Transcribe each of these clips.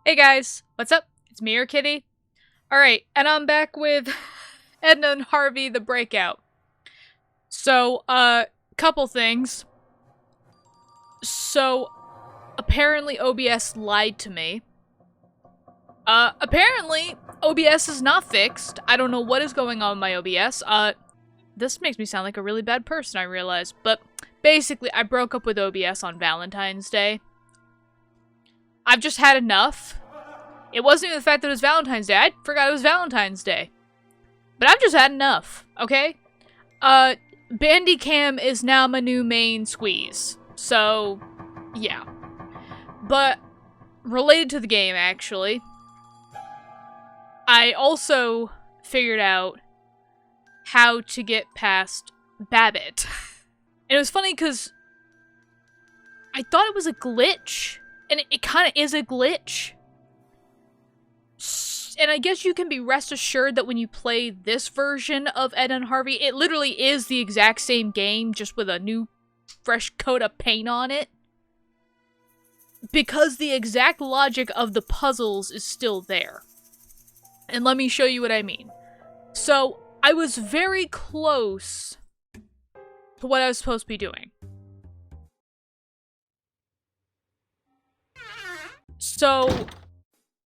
Hey guys, what's up? It's me, your kitty. Alright, and I'm back with Edna and Harvey, the Breakout. So, couple things. So, apparently OBS lied to me. Apparently, OBS is not fixed. I don't know what is going on with my OBS. This makes me sound like a really bad person, I realize. But, basically, I broke up with OBS on Valentine's Day. I've just had enough. It wasn't even the fact that it was Valentine's Day. I forgot it was Valentine's Day. But I've just had enough, okay? Bandicam is now my new main squeeze. So, yeah. But, related to the game, actually, I also figured out how to get past Babbit. And it was funny because I thought it was a glitch. And it kind of is a glitch. And I guess you can be rest assured that when you play this version of Edna and Harvey, it literally is the exact same game, just with a new, fresh coat of paint on it. Because the exact logic of the puzzles is still there. And let me show you what I mean. So, I was very close to what I was supposed to be doing. So,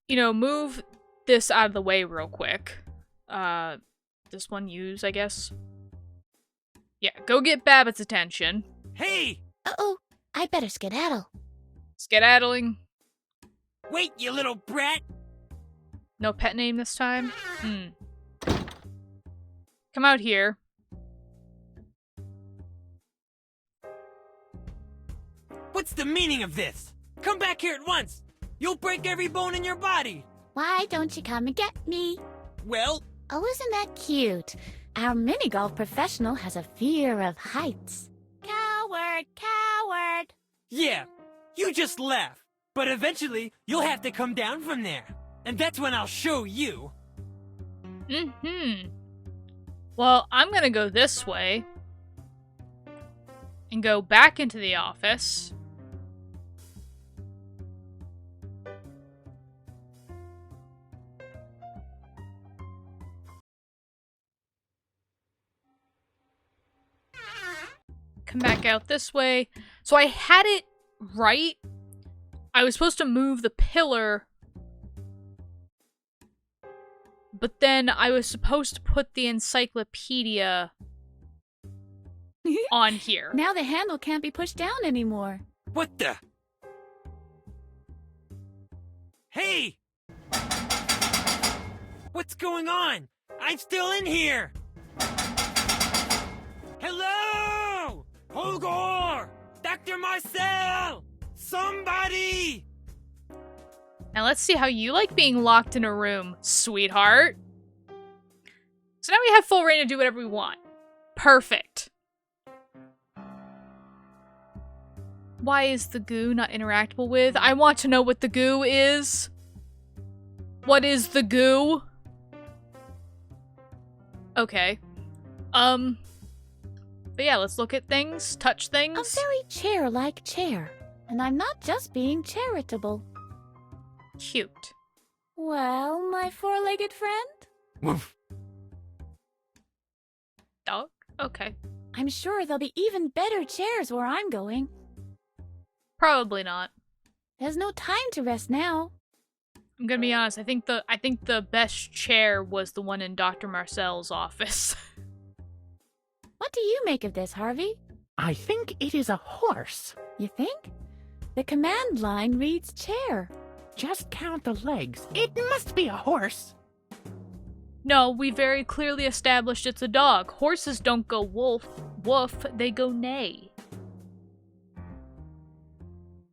you know, move this out of the way real quick. This one use, I guess. Yeah, go get Babbit's attention. Hey! Uh-oh, I better skedaddle. Skedaddling. Wait, you little brat! No pet name this time? Come out here. What's the meaning of this? Come back here at once! You'll break every bone in your body! Why don't you come and get me? Well... Oh, isn't that cute? Our mini-golf professional has a fear of heights. Coward, coward! Yeah, you just laugh. But eventually, you'll have to come down from there. And that's when I'll show you. Well, I'm gonna go this way. And go back into the office. Come back out this way. So I had it right. I was supposed to move the pillar. But then I was supposed to put the encyclopedia on here. Now the handle can't be pushed down anymore. What the? Hey! What's going on? I'm still in here! Hello! Gore! Dr. Marcel! Somebody! Now let's see how you like being locked in a room, sweetheart. So now we have full reign to do whatever we want. Perfect. Why is the goo not interactable with? I want to know what the goo is. What is the goo? Okay. But yeah, let's look at things, touch things. A very chair-like chair. And I'm not just being charitable. Cute. Well, my four-legged friend? Woof. Dog? Okay. I'm sure there'll be even better chairs where I'm going. Probably not. There's no time to rest now. I'm gonna be honest, I think the best chair was the one in Dr. Marcel's office. What do you make of this, Harvey? I think it is a horse. You think? The command line reads chair. Just count the legs. It must be a horse. No, we very clearly established it's a dog. Horses don't go wolf, woof, they go neigh.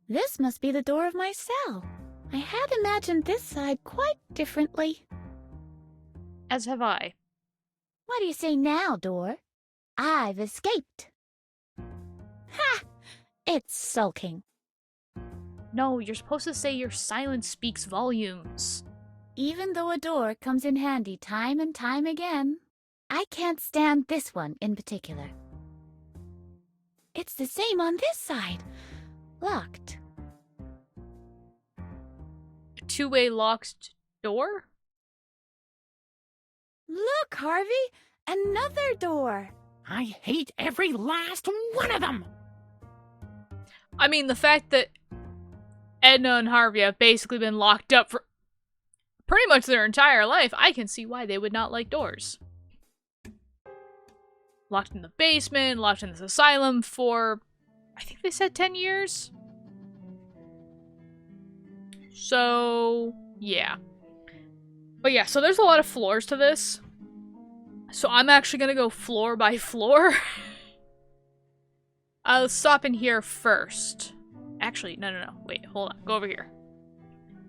This must be the door of my cell. I had imagined this side quite differently. As have I. What do you say now, door? I've escaped. Ha! It's sulking. No, you're supposed to say your silence speaks volumes. Even though a door comes in handy time and time again, I can't stand this one in particular. It's the same on this side. Locked. two-way locked door? Look, Harvey! Another door! I hate every last one of them! I mean, the fact that Edna and Harvey have basically been locked up for pretty much their entire life, I can see why they would not like doors. Locked in the basement, locked in this asylum for, I think they said 10 years? So, yeah. But yeah, so there's a lot of floors to this. So I'm actually gonna go floor by floor. I'll stop in here first. Actually, no. Wait, hold on. Go over here.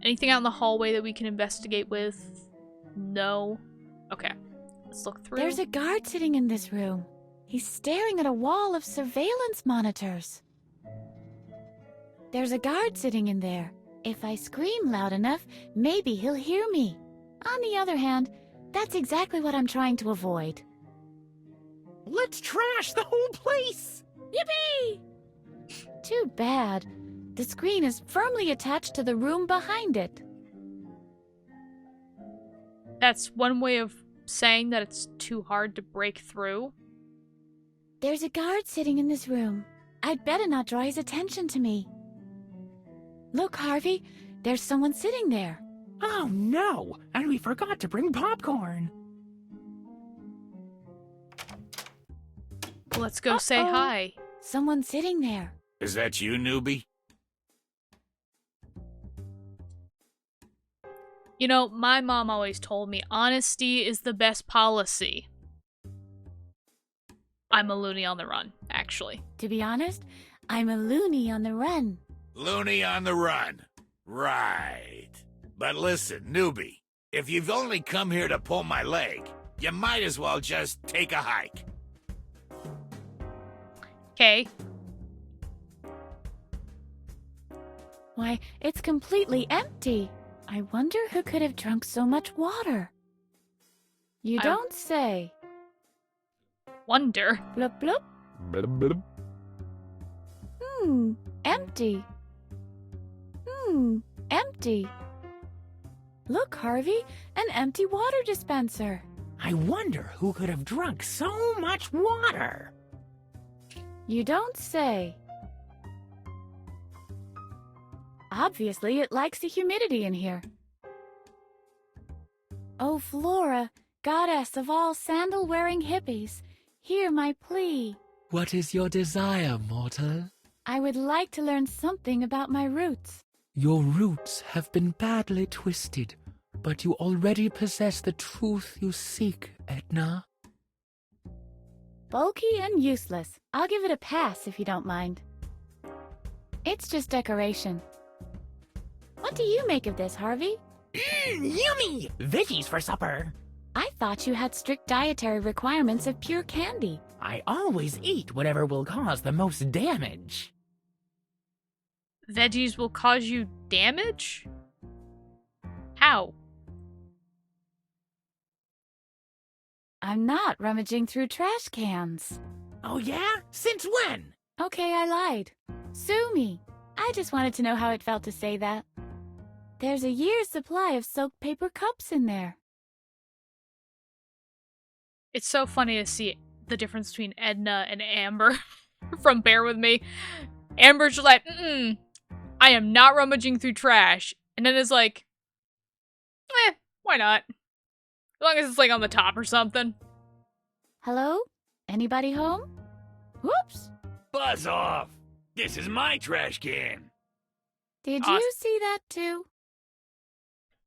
Anything out in the hallway that we can investigate with? No. Okay. Let's look through. There's a guard sitting in this room. He's staring at a wall of surveillance monitors. There's a guard sitting in there. If I scream loud enough, maybe he'll hear me. On the other hand, that's exactly what I'm trying to avoid. Let's trash the whole place! Yippee! Too bad. The screen is firmly attached to the room behind it. That's one way of saying that it's too hard to break through. There's a guard sitting in this room. I'd better not draw his attention to me. Look, Harvey, there's someone sitting there. Oh no! And we forgot to bring popcorn! Let's go say hi. Someone sitting there. Is that you, newbie? You know, my mom always told me honesty is the best policy. I'm a loony on the run, actually. To be honest, I'm a loony on the run. Loony on the run. Right. But listen, newbie, if you've only come here to pull my leg, you might as well just take a hike. Okay. Why, it's completely empty. I wonder who could have drunk so much water. You don't say. Wonder. Blub blub. Empty. Empty. Look, Harvey, an empty water dispenser. I wonder who could have drunk so much water. You don't say. Obviously, it likes the humidity in here. Oh, Flora, goddess of all sandal-wearing hippies, hear my plea. What is your desire, mortal? I would like to learn something about my roots. Your roots have been badly twisted, but you already possess the truth you seek, Edna. Bulky and useless. I'll give it a pass if you don't mind. It's just decoration. What do you make of this, Harvey? Yummy! Veggies for supper. I thought you had strict dietary requirements of pure candy. I always eat whatever will cause the most damage. Veggies will cause you damage? How? I'm not rummaging through trash cans. Oh yeah? Since when? Okay, I lied. Sue me. I just wanted to know how it felt to say that. There's a year's supply of soaked paper cups in there. It's so funny to see the difference between Edna and Amber from Bear With Me. Amber's just like, I am not rummaging through trash. And then it's like, why not? As long as it's like on the top or something. Hello? Anybody home? Whoops! Buzz off! This is my trash can! Did Awesome. you see that too?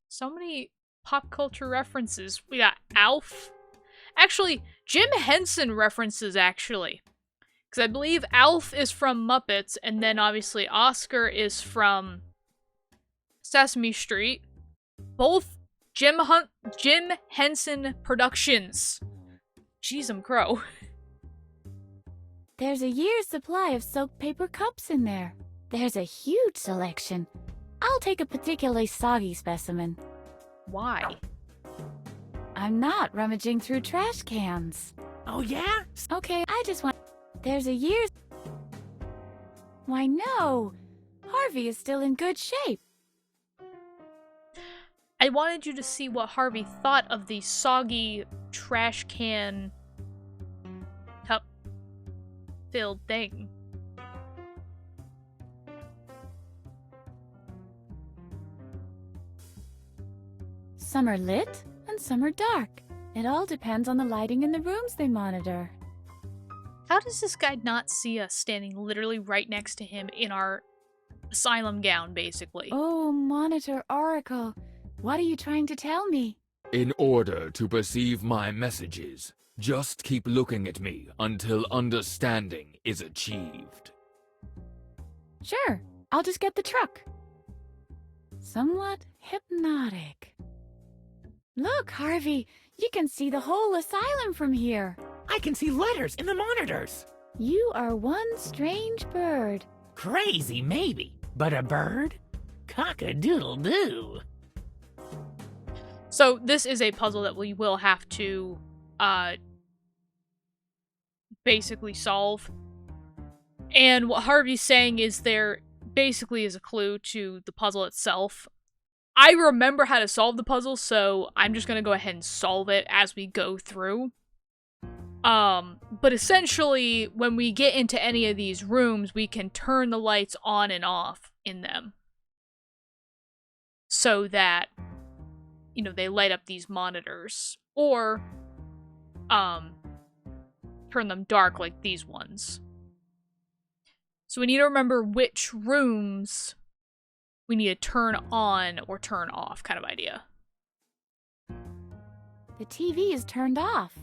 So many pop culture references. We got Alf. Actually, Jim Henson references, actually. Because I believe Alf is from Muppets, and then obviously Oscar is from Sesame Street. Both Jim Henson Productions. Jeez, I'm crow. There's a year's supply of soaked paper cups in there. There's a huge selection. I'll take a particularly soggy specimen. Why? I'm not rummaging through trash cans. Oh yeah? Okay, I just want... There's a year's... Why no! Harvey is still in good shape. I wanted you to see what Harvey thought of the soggy trash can cup filled thing. Some are lit and some are dark. It all depends on the lighting in the rooms they monitor. How does this guy not see us standing literally right next to him in our asylum gown, basically? Oh, Monitor Oracle, what are you trying to tell me? In order to perceive my messages, just keep looking at me until understanding is achieved. Sure, I'll just get the truck. Somewhat hypnotic. Look, Harvey, you can see the whole asylum from here. I can see letters in the monitors. You are one strange bird. Crazy, maybe, but a bird? Cock-a-doodle-doo. So this is a puzzle that we will have to basically solve. And what Harvey's saying is there basically is a clue to the puzzle itself. I remember how to solve the puzzle, so I'm just going to go ahead and solve it as we go through. But essentially, when we get into any of these rooms, we can turn the lights on and off in them. So that, you know, they light up these monitors. Or, turn them dark like these ones. So we need to remember which rooms we need to turn on or turn off, kind of idea. The TV is turned off.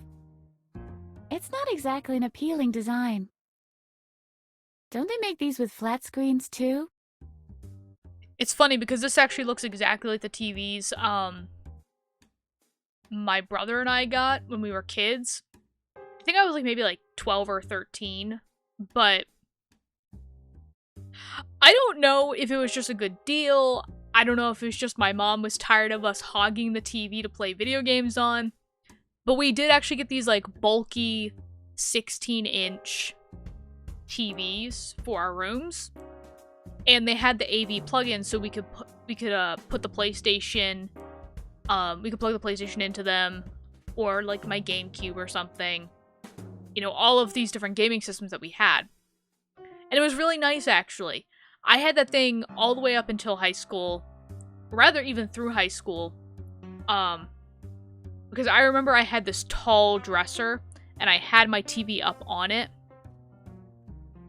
It's not exactly an appealing design. Don't they make these with flat screens too? It's funny because this actually looks exactly like the TVs my brother and I got when we were kids. I think I was maybe 12 or 13, but I don't know if it was just a good deal. I don't know if it was just my mom was tired of us hogging the TV to play video games on. But we did actually get these bulky 16-inch TVs for our rooms. And they had the AV plug-in so we could put the PlayStation, we could plug the PlayStation into them, or my GameCube or something. You know, all of these different gaming systems that we had. And it was really nice, actually. I had that thing all the way up until high school, rather even through high school, because I remember I had this tall dresser, and I had my TV up on it,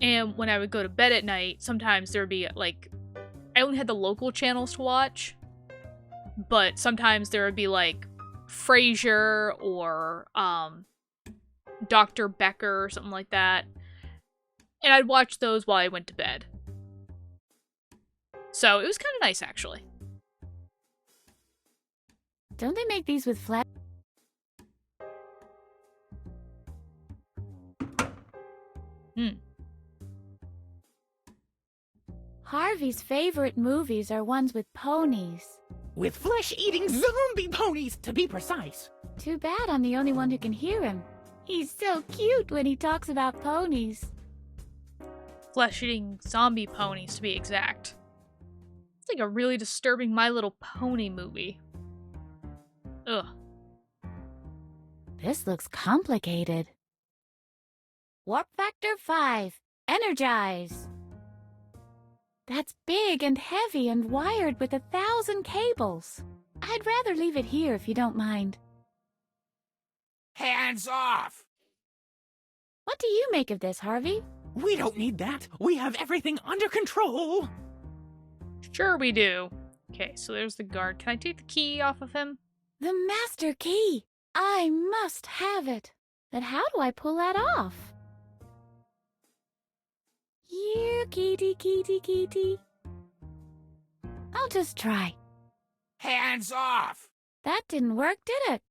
and when I would go to bed at night, sometimes there would be, I only had the local channels to watch, but sometimes there would be, Frasier, or, Dr. Becker, or something like that, and I'd watch those while I went to bed. So, it was kind of nice, actually. Don't they make these with flat... Harvey's favorite movies are ones with ponies. With flesh-eating zombie ponies, to be precise. Too bad I'm the only one who can hear him. He's so cute when he talks about ponies. Flesh-eating zombie ponies, to be exact. It's a really disturbing My Little Pony movie. Ugh. This looks complicated. Warp Factor 5. Energize. That's big and heavy and wired with 1,000 cables. I'd rather leave it here if you don't mind. Hands off! What do you make of this, Harvey? We don't need that. We have everything under control. Sure we do. Okay, so there's the guard. Can I take the key off of him? The master key! I must have it. But how do I pull that off? Here, kitty, kitty, kitty. I'll just try. Hands off! That didn't work, did it?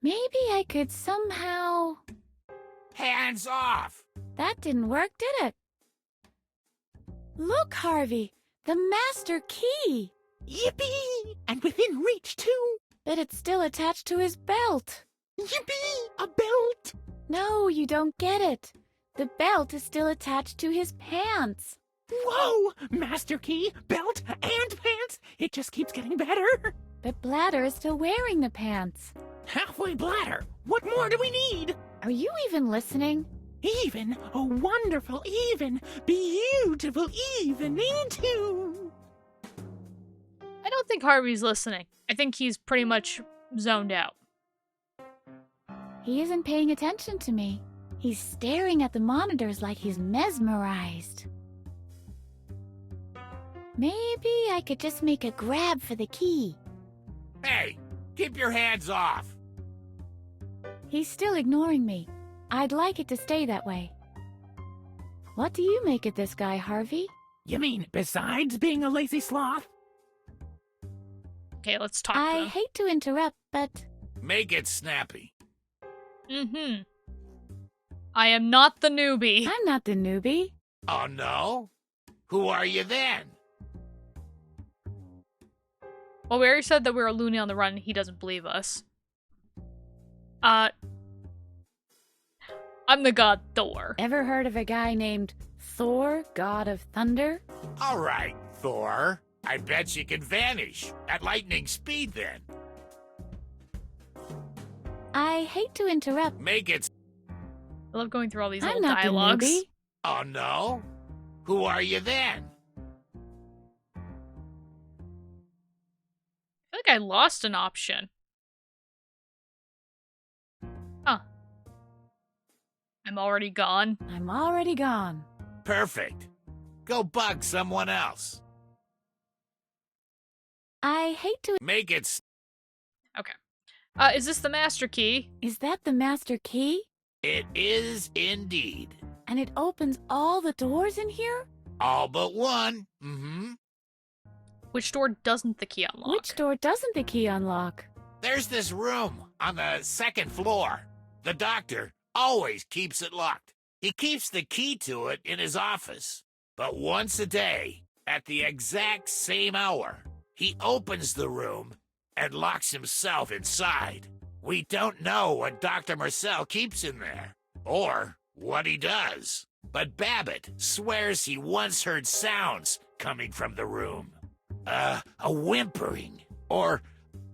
Maybe I could somehow... Hands off! That didn't work, did it? Look, Harvey! The master key! Yippee! And within reach, too. But it's still attached to his belt. Yippee! A belt! No, you don't get it. The belt is still attached to his pants. Whoa! Master Key, belt, and pants! It just keeps getting better! But Bladder is still wearing the pants. Halfway bladder! What more do we need? Are you even listening? Even, a wonderful, even, beautiful evening too! I don't think Harvey's listening. I think he's pretty much zoned out. He isn't paying attention to me. He's staring at the monitors like he's mesmerized. Maybe I could just make a grab for the key. Hey, keep your hands off. He's still ignoring me. I'd like it to stay that way. What do you make of this guy, Harvey? You mean besides being a lazy sloth? Okay, let's talk to I him. hate to interrupt, but Make it snappy. Mm-hmm. I am not the newbie. I'm not the newbie. Oh, no? Who are you then? Well, we already said that we were a loony on the run and he doesn't believe us. I'm the god Thor. Ever heard of a guy named Thor, god of thunder? All right, Thor. I bet you can vanish at lightning speed then. I hate to interrupt. Make it... I love going through all these I'm little not dialogues. the newbie. Oh, no? Who are you then? I feel like I lost an option. Huh. I'm already gone. I'm already gone. Perfect. Go bug someone else. I hate to... Make it... Okay. Is this the master key? Is that the master key? It is indeed. And it opens all the doors in here? All but one. Mm-hmm. Which door doesn't the key unlock? Which door doesn't the key unlock? There's this room on the second floor. The doctor always keeps it locked. He keeps the key to it in his office. But once a day, at the exact same hour, he opens the room and locks himself inside. We don't know what Dr. Marcel keeps in there, or what he does. But Babbit swears he once heard sounds coming from the room. A whimpering, or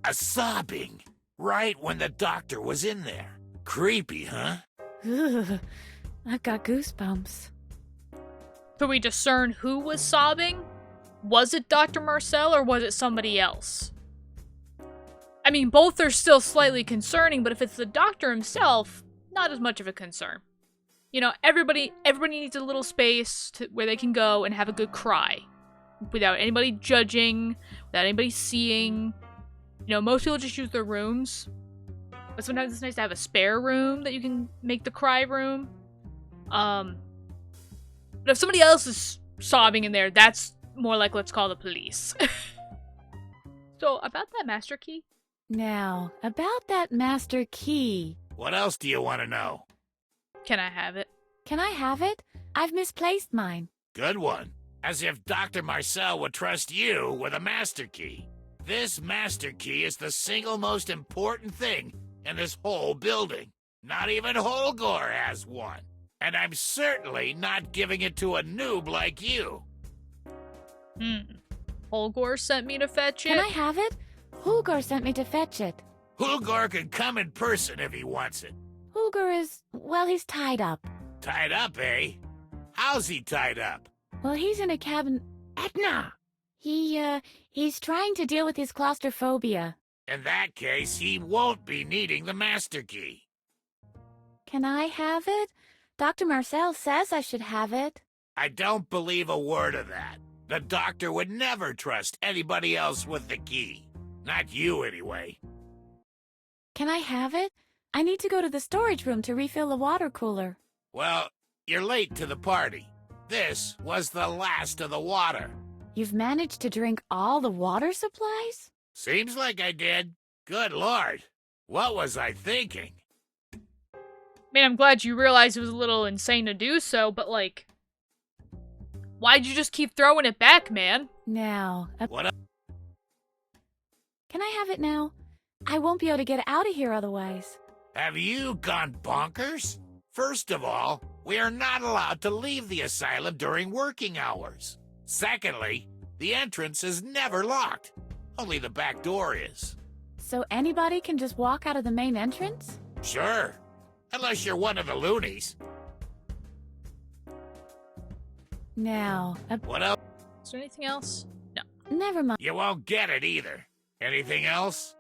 a sobbing, right when the doctor was in there. Creepy, huh? Ugh, I've got goosebumps. Could we discern who was sobbing? Was it Dr. Marcel or was it somebody else? I mean, both are still slightly concerning, but if it's the doctor himself, not as much of a concern. You know, everybody needs a little space where they can go and have a good cry. Without anybody judging, without anybody seeing. You know, most people just use their rooms. But sometimes it's nice to have a spare room that you can make the cry room. But if somebody else is sobbing in there, that's more like let's call the police. So, about that master key? Now, about that master key. What else do you want to know? Can I have it? Can I have it? I've misplaced mine. Good one. As if Dr. Marcel would trust you with a master key. This master key is the single most important thing in this whole building. Not even Gore has one. And I'm certainly not giving it to a noob like you. Gore sent me to fetch it? Can I have it? Hulgor sent me to fetch it. Gore can come in person if he wants it. Hulgor is, well, he's tied up. Tied up, eh? How's he tied up? Well, he's in a cabin. Edna! He's trying to deal with his claustrophobia. In that case, he won't be needing the master key. Can I have it? Dr. Marcel says I should have it. I don't believe a word of that. The doctor would never trust anybody else with the key. Not you, anyway. Can I have it? I need to go to the storage room to refill the water cooler. Well, you're late to the party. This was the last of the water. You've managed to drink all the water supplies? Seems like I did. Good Lord. What was I thinking? I mean, I'm glad you realized it was a little insane to do so, but like... Why'd you just keep throwing it back, man? Now, What up? Can I have it now? I won't be able to get out of here otherwise. Have you gone bonkers? First of all, we are not allowed to leave the asylum during working hours. Secondly, the entrance is never locked. Only the back door is. So anybody can just walk out of the main entrance? Sure. Unless you're one of the loonies. Now, What else? Is there anything else? No. never mind. You won't get it either. Anything else?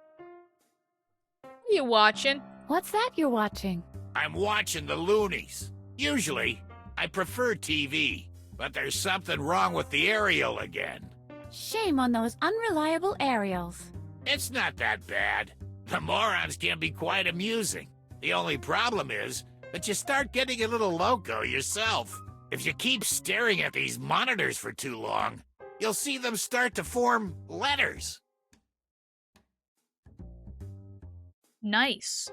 What are you watching? What's that you're watching? I'm watching the loonies. Usually, I prefer TV, but there's something wrong with the aerial again. Shame on those unreliable aerials. It's not that bad. The morons can be quite amusing. The only problem is that you start getting a little loco yourself. If you keep staring at these monitors for too long, you'll see them start to form letters. Nice.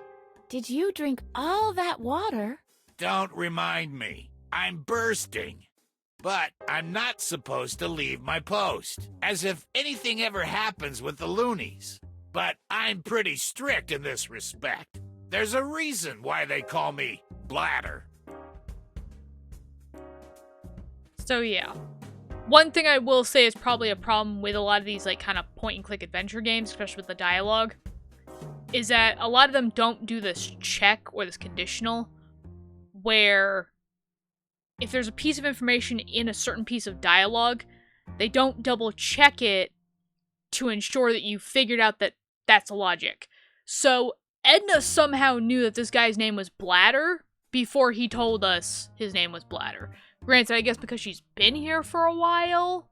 Did you drink all that water? Don't remind me. I'm bursting. But I'm not supposed to leave my post, as if anything ever happens with the loonies. But I'm pretty strict in this respect. There's a reason why they call me Bladder. So yeah. One thing I will say is probably a problem with a lot of these like kind of point-and-click adventure games, especially with the dialogue, is that a lot of them don't do this check or this conditional, where if there's a piece of information in a certain piece of dialogue, they don't double-check it to ensure that you figured out that that's logic. So Edna somehow knew that this guy's name was Bladder before he told us his name was Bladder. Granted, I guess because she's been here for a while,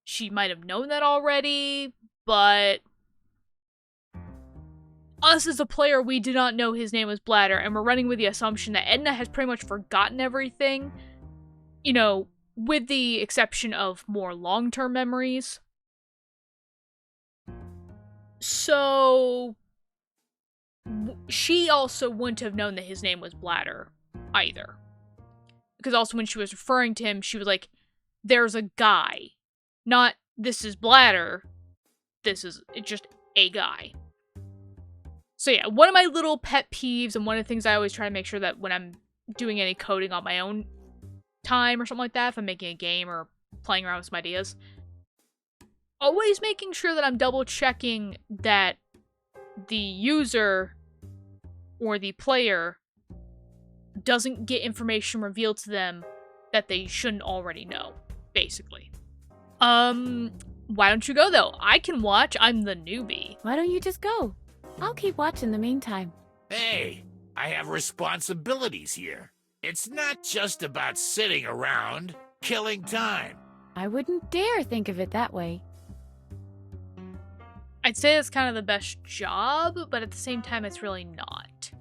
she might have known that already, but us as a player, we did not know his name was Bladder, and we're running with the assumption that Edna has pretty much forgotten everything, you know, with the exception of more long-term memories. So she also wouldn't have known that his name was Bladder either. Because also when she was referring to him, she was like, there's a guy. Not, this is Bladder. It's just a guy. So yeah, one of my little pet peeves, and one of the things I always try to make sure that when I'm doing any coding on my own time or something like that, if I'm making a game or playing around with some ideas, always making sure that I'm double checking that the user or the player doesn't get information revealed to them that they shouldn't already know, basically. Why don't you go though? I can watch, I'm the newbie. Why don't you just go? I'll keep watching the meantime. Hey, I have responsibilities here. It's not just about sitting around, killing time. I wouldn't dare think of it that way. I'd say it's kind of the best job, but at the same time, it's really not.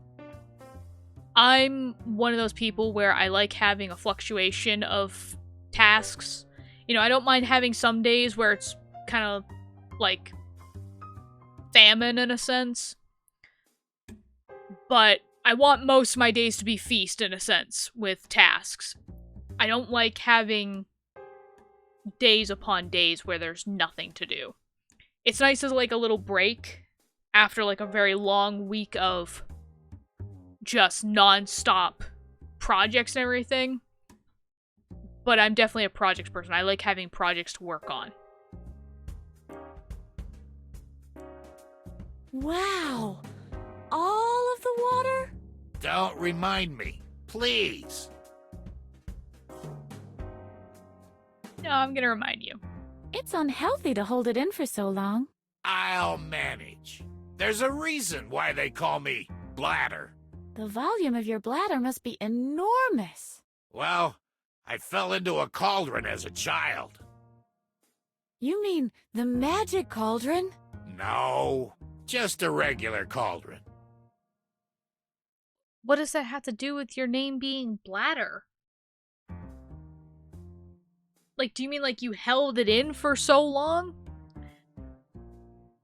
I'm one of those people where I like having a fluctuation of tasks. You know, I don't mind having some days where it's kind of like famine in a sense. But I want most of my days to be feast in a sense with tasks. I don't like having days upon days where there's nothing to do. It's nice as like a little break after like a very long week of just non-stop projects and everything. But I'm definitely a projects person. I like having projects to work on. Wow! All of the water? Don't remind me, please. No, I'm gonna remind you. It's unhealthy to hold it in for so long. I'll manage. There's a reason why they call me Bladder. The volume of your bladder must be enormous. Well, I fell into a cauldron as a child. You mean the magic cauldron? No, just a regular cauldron. What does that have to do with your name being Bladder? Like, do you mean like you held it in for so long?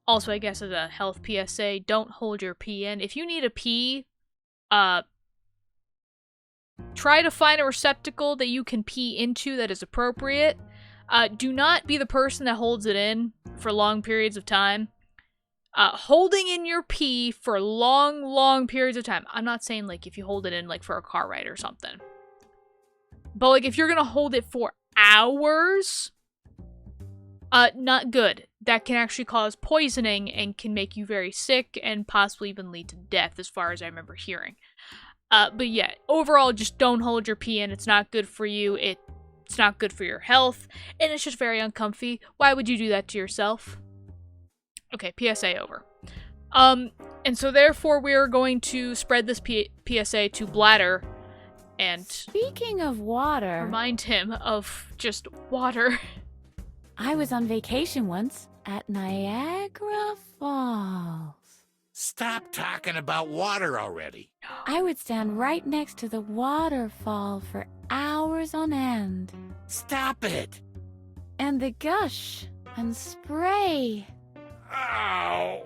Also, I guess as a health PSA, don't hold your pee in. If you need a pee, try to find a receptacle that you can pee into that is appropriate. Do not be the person that holds it in for long periods of time. Holding in your pee for long periods of time. I'm not saying like if you hold it in like for a car ride or something. But, like, if you're gonna hold it for hours, not good. That can actually cause poisoning and can make you very sick and possibly even lead to death, as far as I remember hearing. But yeah, overall, just don't hold your pee in. It's not good for you. It's not good for your health, and it's just very uncomfy. Why would you do that to yourself? Okay, PSA over. And so therefore we're going to spread this PSA to Bladder and Speaking of water, remind him of just water. I was on vacation once at Niagara Falls. Stop talking about water already. I would stand right next to the waterfall for hours on end. Stop it. And the gush and spray. Ow.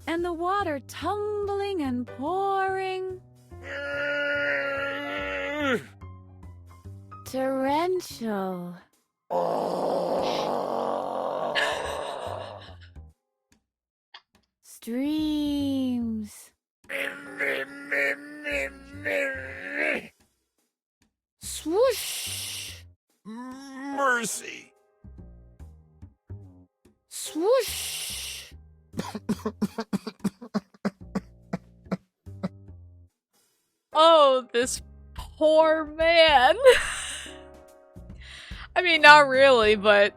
And the water tumbling and pouring. Torrential. Streams. Swoosh. Mercy. Swoosh. Oh, this poor man. I mean, not really, but...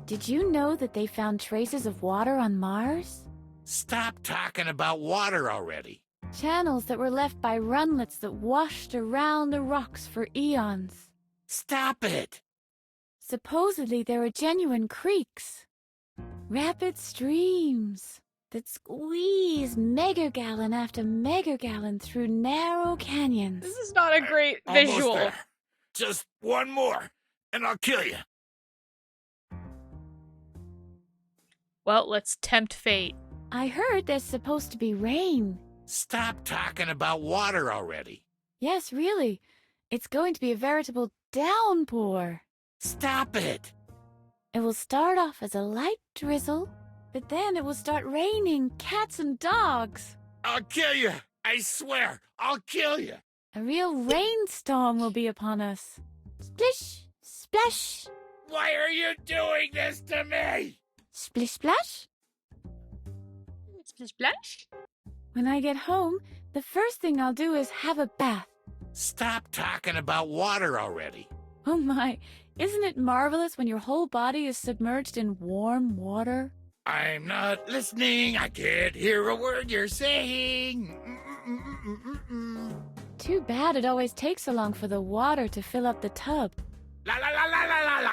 Did you know that they found traces of water on Mars? Stop talking about water already. Channels that were left by runlets that washed around the rocks for eons. Stop it. Supposedly there are genuine creeks. Rapid streams that squeeze megagallon after megagallon through narrow canyons. This is not a great Almost visual. there. Just one more, and I'll kill you. Well, let's tempt fate. I heard there's supposed to be rain. Stop talking about water already. Yes, really. It's going to be a veritable downpour. Stop it. It will start off as a light drizzle, but then it will start raining cats and dogs. I'll kill you. I swear, I'll kill you. A real rainstorm will be upon us. Splish, splash, Why are you doing this to me? splish, splash. Splash? When I get home, the first thing I'll do is have a bath. Stop talking about water already. Oh my, isn't it marvelous when your whole body is submerged in warm water? I'm not listening. I can't hear a word you're saying. Too bad it always takes so long for the water to fill up the tub. La la la la la la la.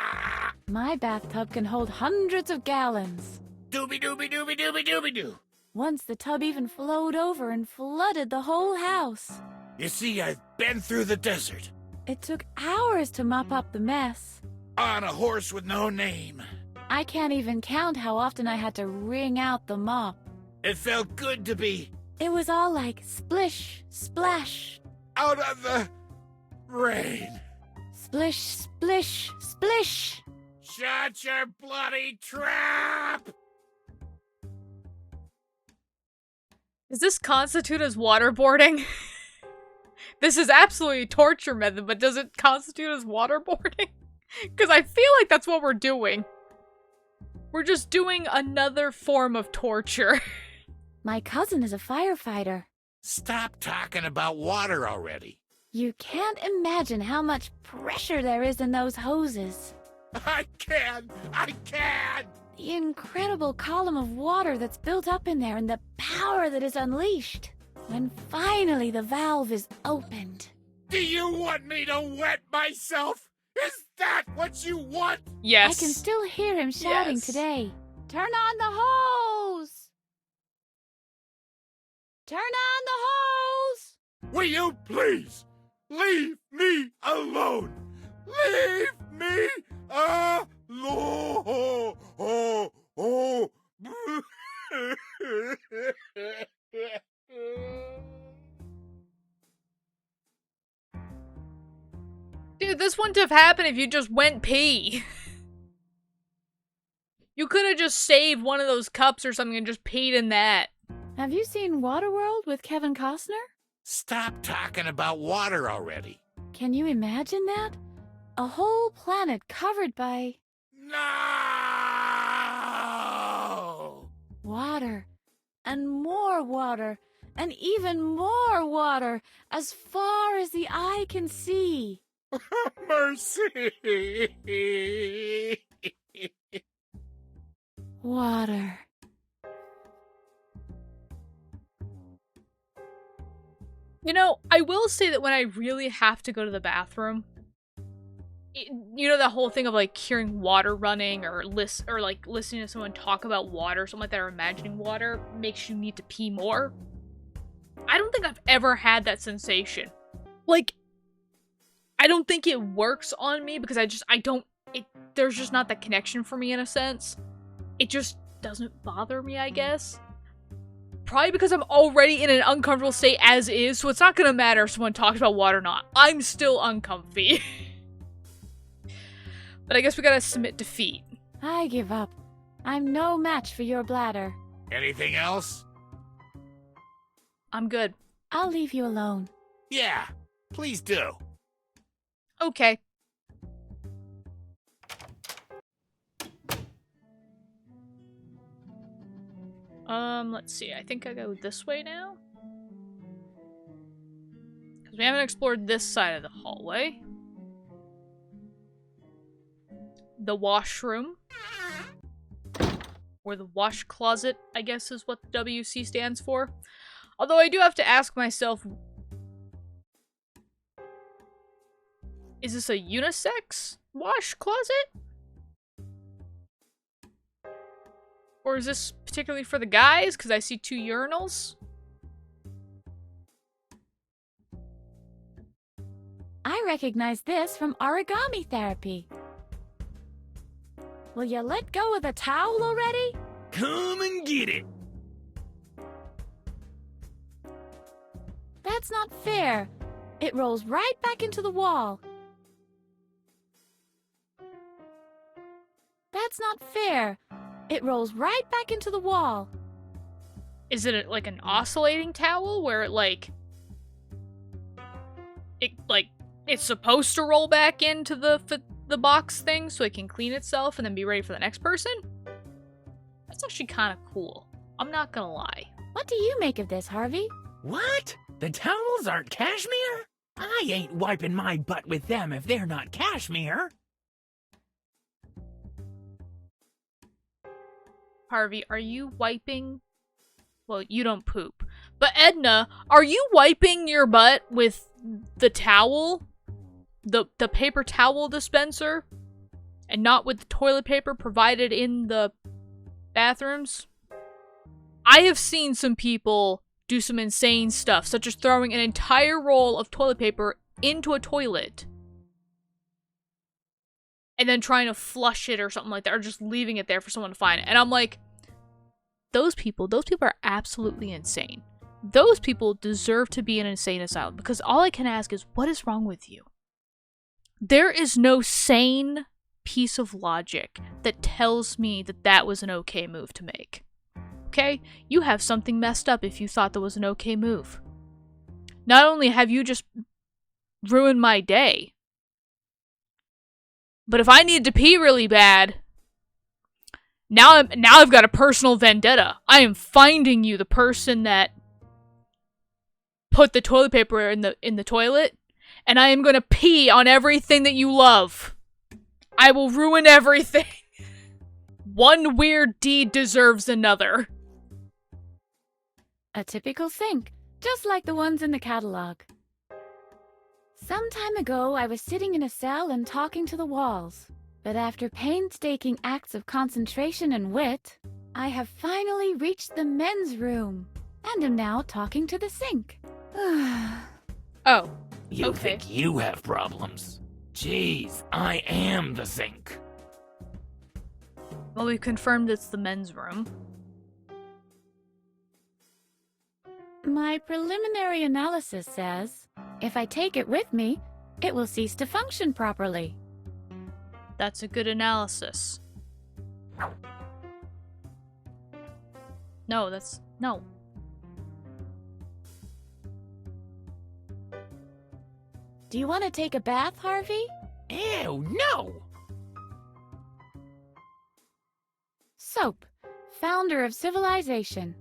My bathtub can hold hundreds of gallons. Doobie doobie doobie doobie doobie doo. Once the tub even flowed over and flooded the whole house. You see, I've been through the desert. It took hours to mop up the mess. On a horse with no name. I can't even count how often I had to wring out the mop. It felt good to be It was all like splish, splash. out of the rain. Splish, splish, splish. Shut your bloody trap! Does this constitute as waterboarding? This is absolutely a torture method, but does it constitute as waterboarding? Because I feel like that's what we're doing. We're just doing another form of torture. My cousin is a firefighter. Stop talking about water already. You can't imagine how much pressure there is in those hoses. I can! I can! The incredible column of water that's built up in there and the power that is unleashed when finally the valve is opened. Do you want me to wet myself? Is that what you want? Yes. I can still hear him shouting Yes. today. Turn on the hose! Turn on the hose! Will you please leave me alone? Leave me alone! Dude, this wouldn't have happened if you just went pee. You could have just saved one of those cups or something and just peed in that. Have you seen Waterworld with Kevin Costner? Stop talking about water already. Can you imagine that? A whole planet covered by No! water, and more water, and even more water, as far as the eye can see. Mercy! Water. You know, I will say that when I really have to go to the bathroom, you know that whole thing of like hearing water running or like listening to someone talk about water, something like that, or imagining water makes you need to pee more. I don't think I've ever had that sensation. Like, I don't think it works on me because there's just not that connection for me in a sense. It just doesn't bother me, I guess. Probably because I'm already in an uncomfortable state as is, so it's not gonna matter if someone talks about water or not. I'm still uncomfy. But I guess we gotta submit defeat. I give up. I'm no match for your bladder. Anything else? I'm good. I'll leave you alone. Yeah, please do. Okay. Let's see. I think I go this way now. Because we haven't explored this side of the hallway. The washroom. Or the wash closet, I guess is what the WC stands for. Although I do have to ask myself, is this a unisex wash closet? Or is this particularly for the guys? Because I see 2 urinals. I recognize this from origami therapy. Will you let go of the towel already? Come and get it. That's not fair. It rolls right back into the wall. That's not fair. It rolls right back into the wall. Is it like an oscillating towel where it's supposed to roll back into the box thing so it can clean itself and then be ready for the next person? That's actually kind of cool. I'm not gonna lie. What do you make of this, Harvey? What? The towels aren't cashmere? I ain't wiping my butt with them if they're not cashmere. Harvey, are you wiping? Well, you don't poop. But Edna, are you wiping your butt with the towel? The paper towel dispenser? And not with the toilet paper provided in the bathrooms? I have seen some people do some insane stuff, such as throwing an entire roll of toilet paper into a toilet and then trying to flush it or something like that, or just leaving it there for someone to find it. And I'm like, those people are absolutely insane. Those people deserve to be in an insane asylum, because all I can ask is, what is wrong with you? There is no sane piece of logic that tells me that that was an okay move to make. Okay? You have something messed up if you thought that was an okay move. Not only have you just ruined my day, but if I needed to pee really bad, now I've got a personal vendetta. I am finding you, the person that put the toilet paper in the toilet, and I am gonna pee on everything that you love. I will ruin everything. One weird deed deserves another. A typical sink, just like the ones in the catalog. Some time ago, I was sitting in a cell and talking to the walls. But after painstaking acts of concentration and wit, I have finally reached the men's room, and am now talking to the sink. Oh, You okay. think you have problems? Jeez, I am the sink. Well, we've confirmed it's the men's room. My preliminary analysis says, if I take it with me, it will cease to function properly. That's a good analysis. No. Do you want to take a bath, Harvey? Ew, no! Soap, founder of civilization.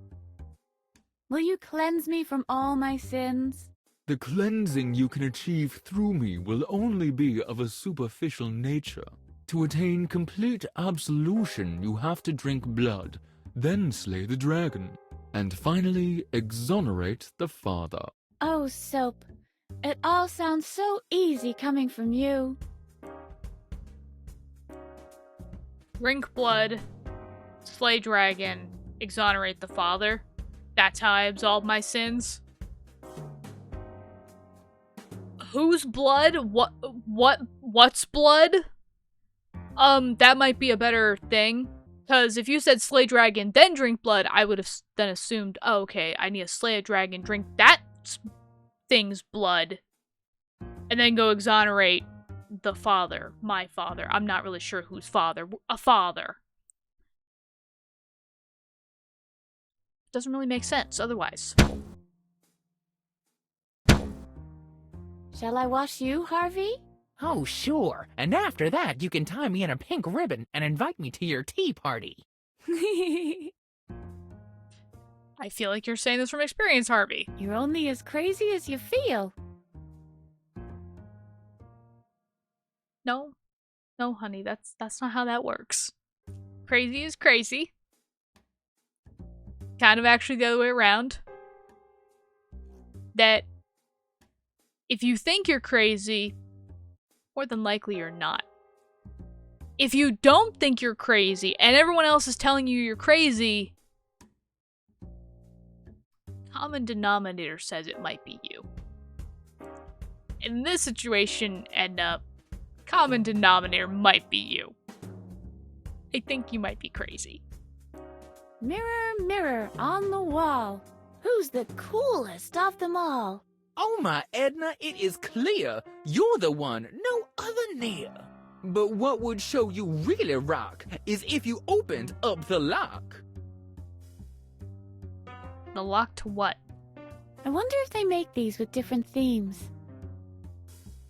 Will you cleanse me from all my sins? The cleansing you can achieve through me will only be of a superficial nature. To attain complete absolution, you have to drink blood, then slay the dragon, and finally exonerate the father. Oh, Soap, it all sounds so easy coming from you. Drink blood, slay dragon, exonerate the father. That's how I absolve my sins. Whose blood? What's blood? That might be a better thing. Because if you said slay dragon, then drink blood, I would have then assumed, oh, okay, I need to slay a dragon, drink that thing's blood, and then go exonerate the father, my father. I'm not really sure whose father. A father. Doesn't really make sense otherwise. Shall I wash you, Harvey? Oh, sure. And after that, you can tie me in a pink ribbon and invite me to your tea party. I feel like you're saying this from experience, Harvey. You're only as crazy as you feel. No. No, honey, that's not how that works. Crazy is crazy. Kind of actually the other way around. That if you think you're crazy, more than likely you're not. If you don't think you're crazy and everyone else is telling you you're crazy, common denominator says it might be you. In this situation, Edna, common denominator might be you. I think you might be crazy. Mirror, mirror on the wall, who's the coolest of them all? Oh my Edna, it is clear. You're the one, no other near. But what would show you really rock is if you opened up the lock. The lock to what? I wonder if they make these with different themes.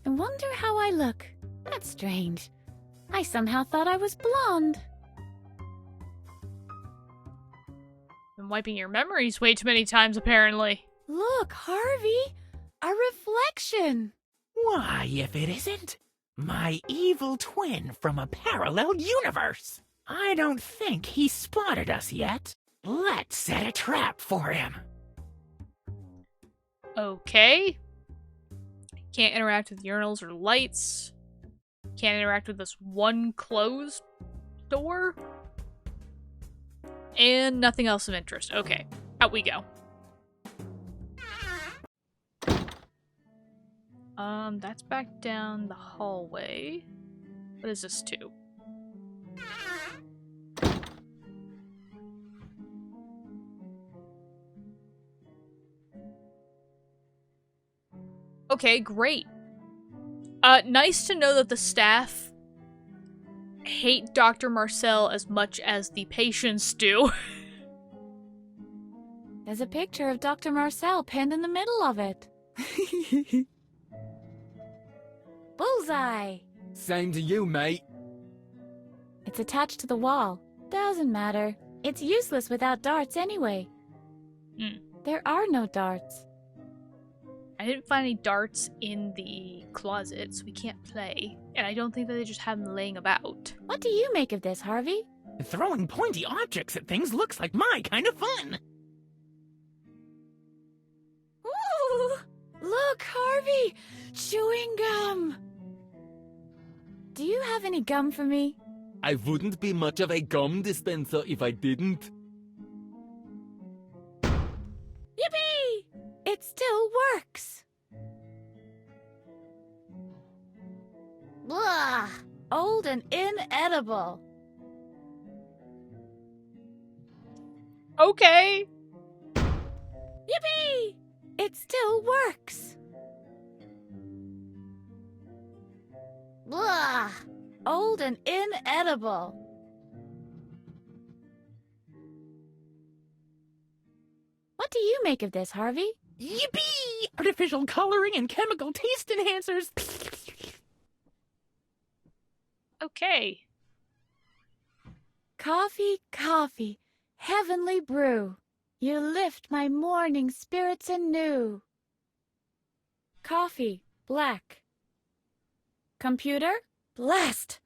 I wonder how I look. That's strange. I somehow thought I was blonde. Been wiping your memories way too many times, apparently. Look, Harvey! A reflection! Why, if it isn't my evil twin from a parallel universe. I don't think he's spotted us yet. Let's set a trap for him. Okay. Can't interact with urinals or lights. Can't interact with this one closed door. And nothing else of interest. Okay, out we go. That's back down the hallway. What is this to? Okay, great. Nice to know that the staff hate Dr. Marcel as much as the patients do. There's a picture of Dr. Marcel pinned in the middle of it. Bullseye! Same to you, mate. It's attached to the wall. Doesn't matter. It's useless without darts anyway. There are no darts. I didn't find any darts in the closet, so we can't play. And I don't think that they just have them laying about. What do you make of this, Harvey? Throwing pointy objects at things looks like my kind of fun. Ooh! Look, Harvey! Chewing gum! Do you have any gum for me? I wouldn't be much of a gum dispenser if I didn't. Yippee! It still works! Blah! Old and inedible. Okay. Yippee! It still works. Blah! Old and inedible. What do you make of this, Harvey? Yippee! artificial coloring and chemical taste enhancers. Okay. Coffee, coffee, heavenly brew. You lift my morning spirits anew. Coffee, black. Computer, blast!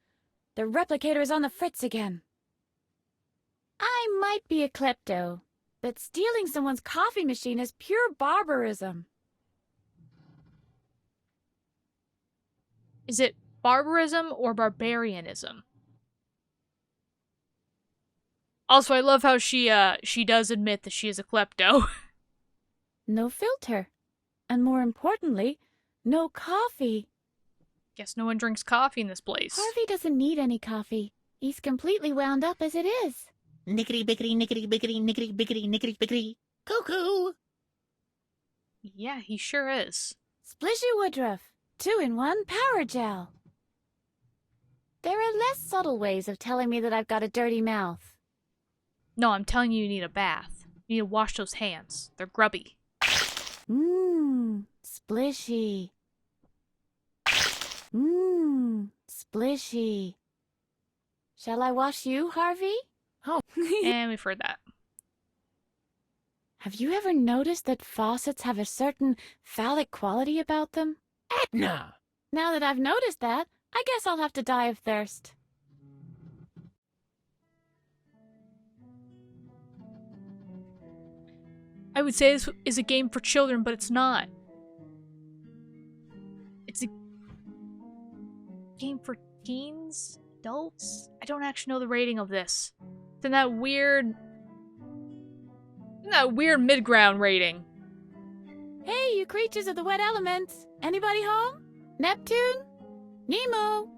The replicator is on the fritz again. I might be a klepto, but stealing someone's coffee machine is pure barbarism. Is it barbarism or barbarianism? Also, I love how she does admit that she is a klepto. No filter. And more importantly, no coffee. Guess no one drinks coffee in this place. Harvey doesn't need any coffee. He's completely wound up as it is. Nickety bickety, nickety bickety, nickety bickety, nickety bickety. Cuckoo! Yeah, he sure is. Splishy Woodruff, 2-in-1 power gel. There are less subtle ways of telling me that I've got a dirty mouth. No, I'm telling you, you need a bath. You need to wash those hands. They're grubby. Splishy. Splishy. Shall I wash you, Harvey? Oh. And we've heard that. Have you ever noticed that faucets have a certain phallic quality about them? Edna! Now that I've noticed that, I guess I'll have to die of thirst. I would say this is a game for children, but it's not. It's a game for teens? Adults? I don't actually know the rating of this. It's in that weird mid-ground rating. Hey, you creatures of the wet elements! Anybody home? Neptune? Nemo?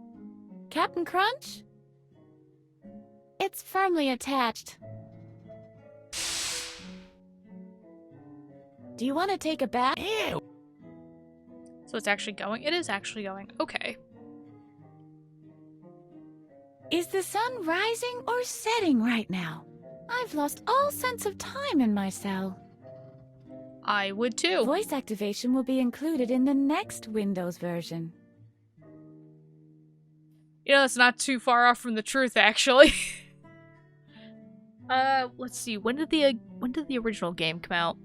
Captain Crunch? It's firmly attached. Do you want to take a bath? Ew! So it's actually going? It is actually going. Okay. Is the sun rising or setting right now? I've lost all sense of time in my cell. I would too. Voice activation will be included in the next Windows version. You know, that's not too far off from the truth, actually. Let's see. When did the original game come out?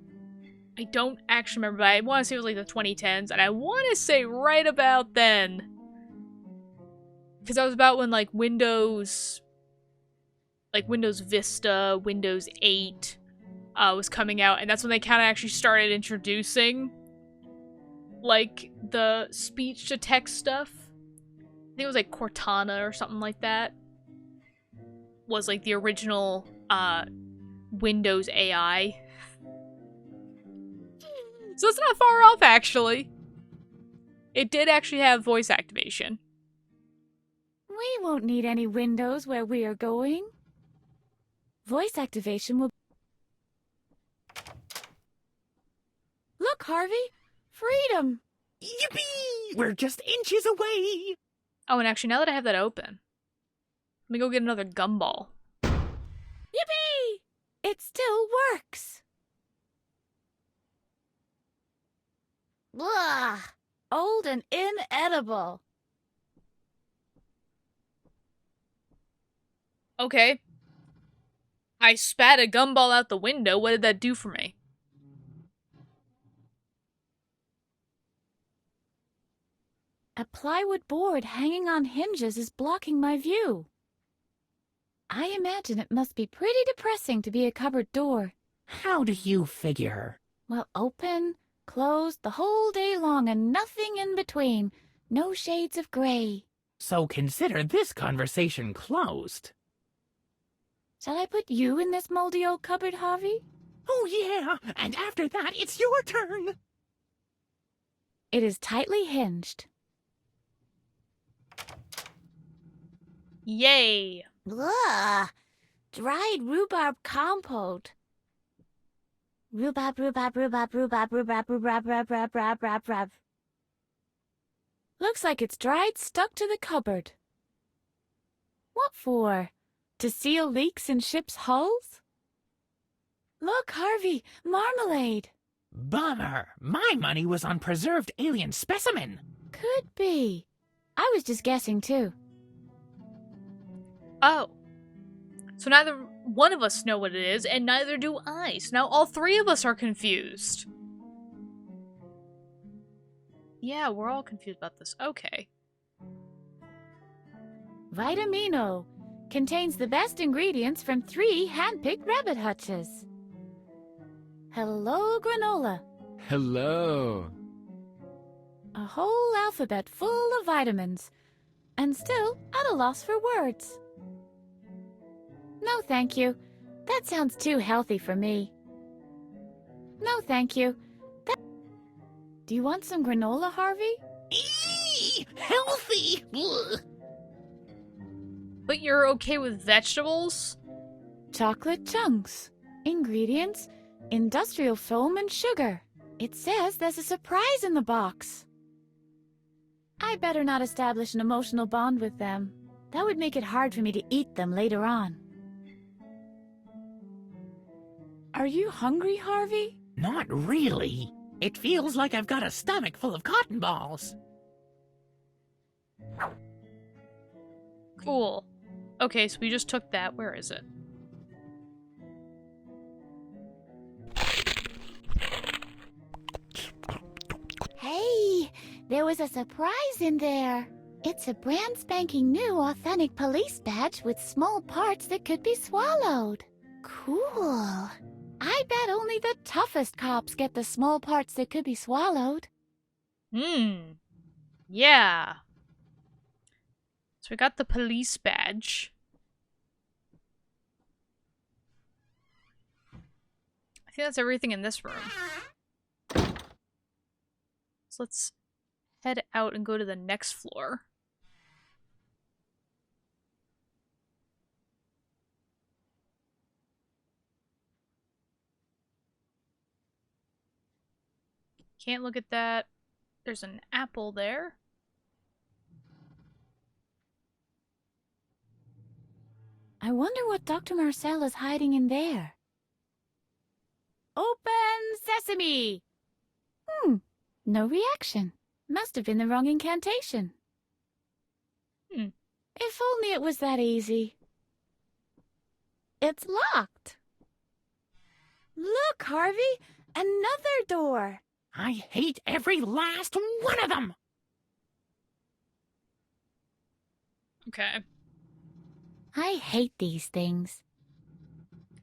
I don't actually remember, but I want to say it was like the 2010s, and I want to say right about then. Because that was about when, like, Windows Vista, Windows 8 was coming out, and that's when they kind of actually started introducing, like, the speech-to-text stuff. I think it was, like, Cortana or something like that. Was, like, the original, Windows AI. So it's not far off, actually. It did actually have voice activation. We won't need any windows where we are going. Voice activation will... Look, Harvey! Freedom! Yippee! We're just inches away! Oh, and actually, now that I have that open, let me go get another gumball. Yippee! It still works! Blah! Old and inedible. Okay. I spat a gumball out the window. What did that do for me? A plywood board hanging on hinges is blocking my view. I imagine it must be pretty depressing to be a cupboard door. How do you figure? Well, open, closed, the whole day long and nothing in between. No shades of gray. So consider this conversation closed. Shall I put you in this moldy old cupboard, Harvey? Oh yeah, and after that it's your turn. It is tightly hinged. Yay! Ugh! Dried rhubarb compote. Rhubarb, rhubarb, rhubarb, rhubarb, rhubarb, rhubarb, rhubarb, rhubarb, rhubarb. Looks like it's dried, stuck to the cupboard. What for? To seal leaks in ships' hulls? Look, Harvey, marmalade. Bummer. My money was on preserved alien specimen. Could be. I was just guessing, too. Oh. So neither one of us know what it is, and neither do I. So now all three of us are confused. Yeah, we're all confused about this. Okay. Vitamino contains the best ingredients from 3 hand-picked rabbit hutches. Hello, granola. Hello. A whole alphabet full of vitamins, and still at a loss for words. No, thank you. That sounds too healthy for me. No, thank you. Do you want some granola, Harvey? Eee! Healthy! Ugh. But you're okay with vegetables? Chocolate chunks. Ingredients, industrial foam and sugar. It says there's a surprise in the box. I better not establish an emotional bond with them. That would make it hard for me to eat them later on. Are you hungry, Harvey? Not really. It feels like I've got a stomach full of cotton balls. Cool. Okay, so we just took that. Where is it? Hey, there was a surprise in there. It's a brand spanking new authentic police badge with small parts that could be swallowed. Cool. I bet only the toughest cops get the small parts that could be swallowed. Yeah. So we got the police badge. I think that's everything in this room. So let's head out and go to the next floor. Can't look at that. There's an apple there. I wonder what Dr. Marcel is hiding in there. Open sesame! No reaction. Must have been the wrong incantation. If only it was that easy. It's locked. Look, Harvey! Another door! I hate every last one of them! Okay. I hate these things.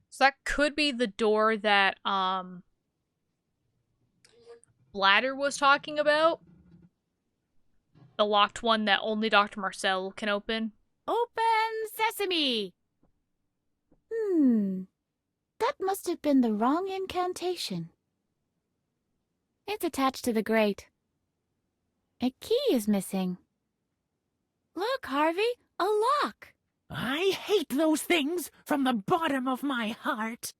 So that could be the door that, Bladder was talking about. The locked one that only Dr. Marcel can open. Open sesame! That must have been the wrong incantation. It's attached to the grate. A key is missing. Look, Harvey, a lock. I hate those things from the bottom of my heart.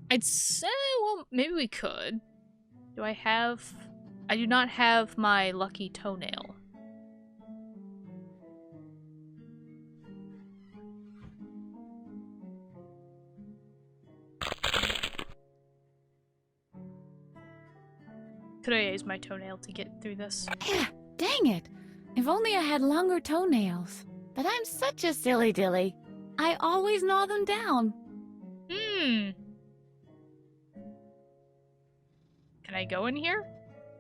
I'd say, well, maybe we could. I do not have my lucky toenail. Could I use my toenail to get through this? Dang it. If only I had longer toenails. But I'm such a silly dilly. I always gnaw them down. Can I go in here?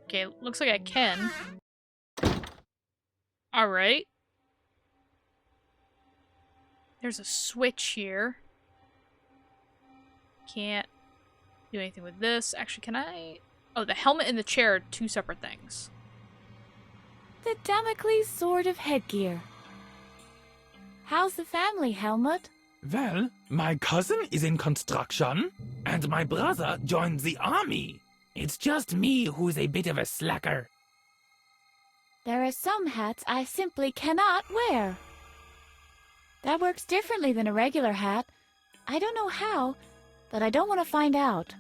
Okay, looks like I can. Alright. There's a switch here. Can't do anything with this. Actually, can I... Oh, the helmet and the chair are two separate things. The Damocles sword of headgear. How's the family, Helmut? Well, my cousin is in construction, and my brother joined the army. It's just me who's a bit of a slacker. There are some hats I simply cannot wear. That works differently than a regular hat. I don't know how, but I don't want to find out.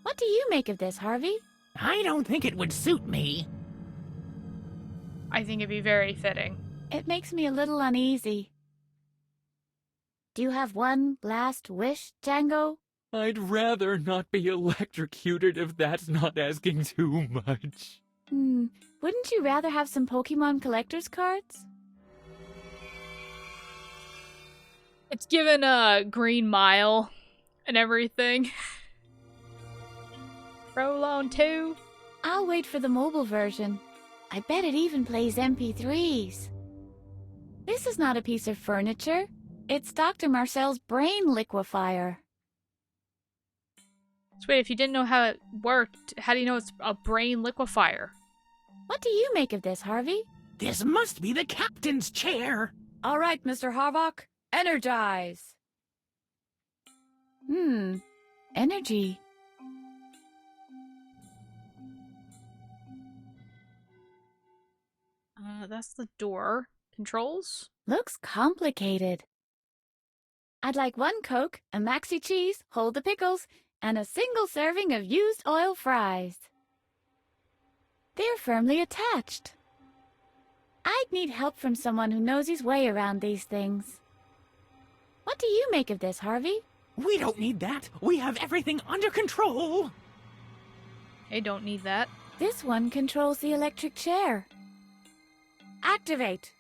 What do you make of this, Harvey? I don't think it would suit me. I think it'd be very fitting. It makes me a little uneasy. Do you have one last wish, Django? I'd rather not be electrocuted if that's not asking too much. Wouldn't you rather have some Pokemon collector's cards? It's given a Green Mile and everything. Roll on 2. I'll wait for the mobile version. I bet it even plays MP3s. This is not a piece of furniture. It's Dr. Marcel's brain liquefier. So wait, if you didn't know how it worked, how do you know it's a brain liquefier? What do you make of this, Harvey? This must be the captain's chair. All right, Mr. Harvok, energize. Energy. That's the door. Controls? Looks complicated. I'd like 1 Coke, a maxi cheese, hold the pickles, and a single serving of used oil fries. They're firmly attached. I'd need help from someone who knows his way around these things. What do you make of this, Harvey? We don't need that. We have everything under control. I don't need that. This one controls the electric chair. Activate.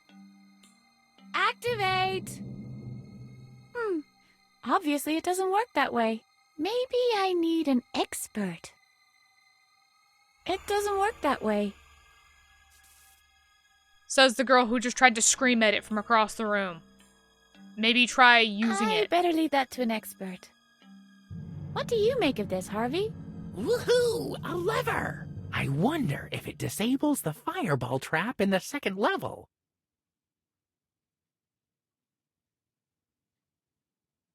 Activate! Obviously it doesn't work that way. Maybe I need an expert. It doesn't work that way. Says the girl who just tried to scream at it from across the room. Maybe try using it. Better leave that to an expert. What do you make of this, Harvey? Woohoo! A lever! I wonder if it disables the fireball trap in the 2nd level.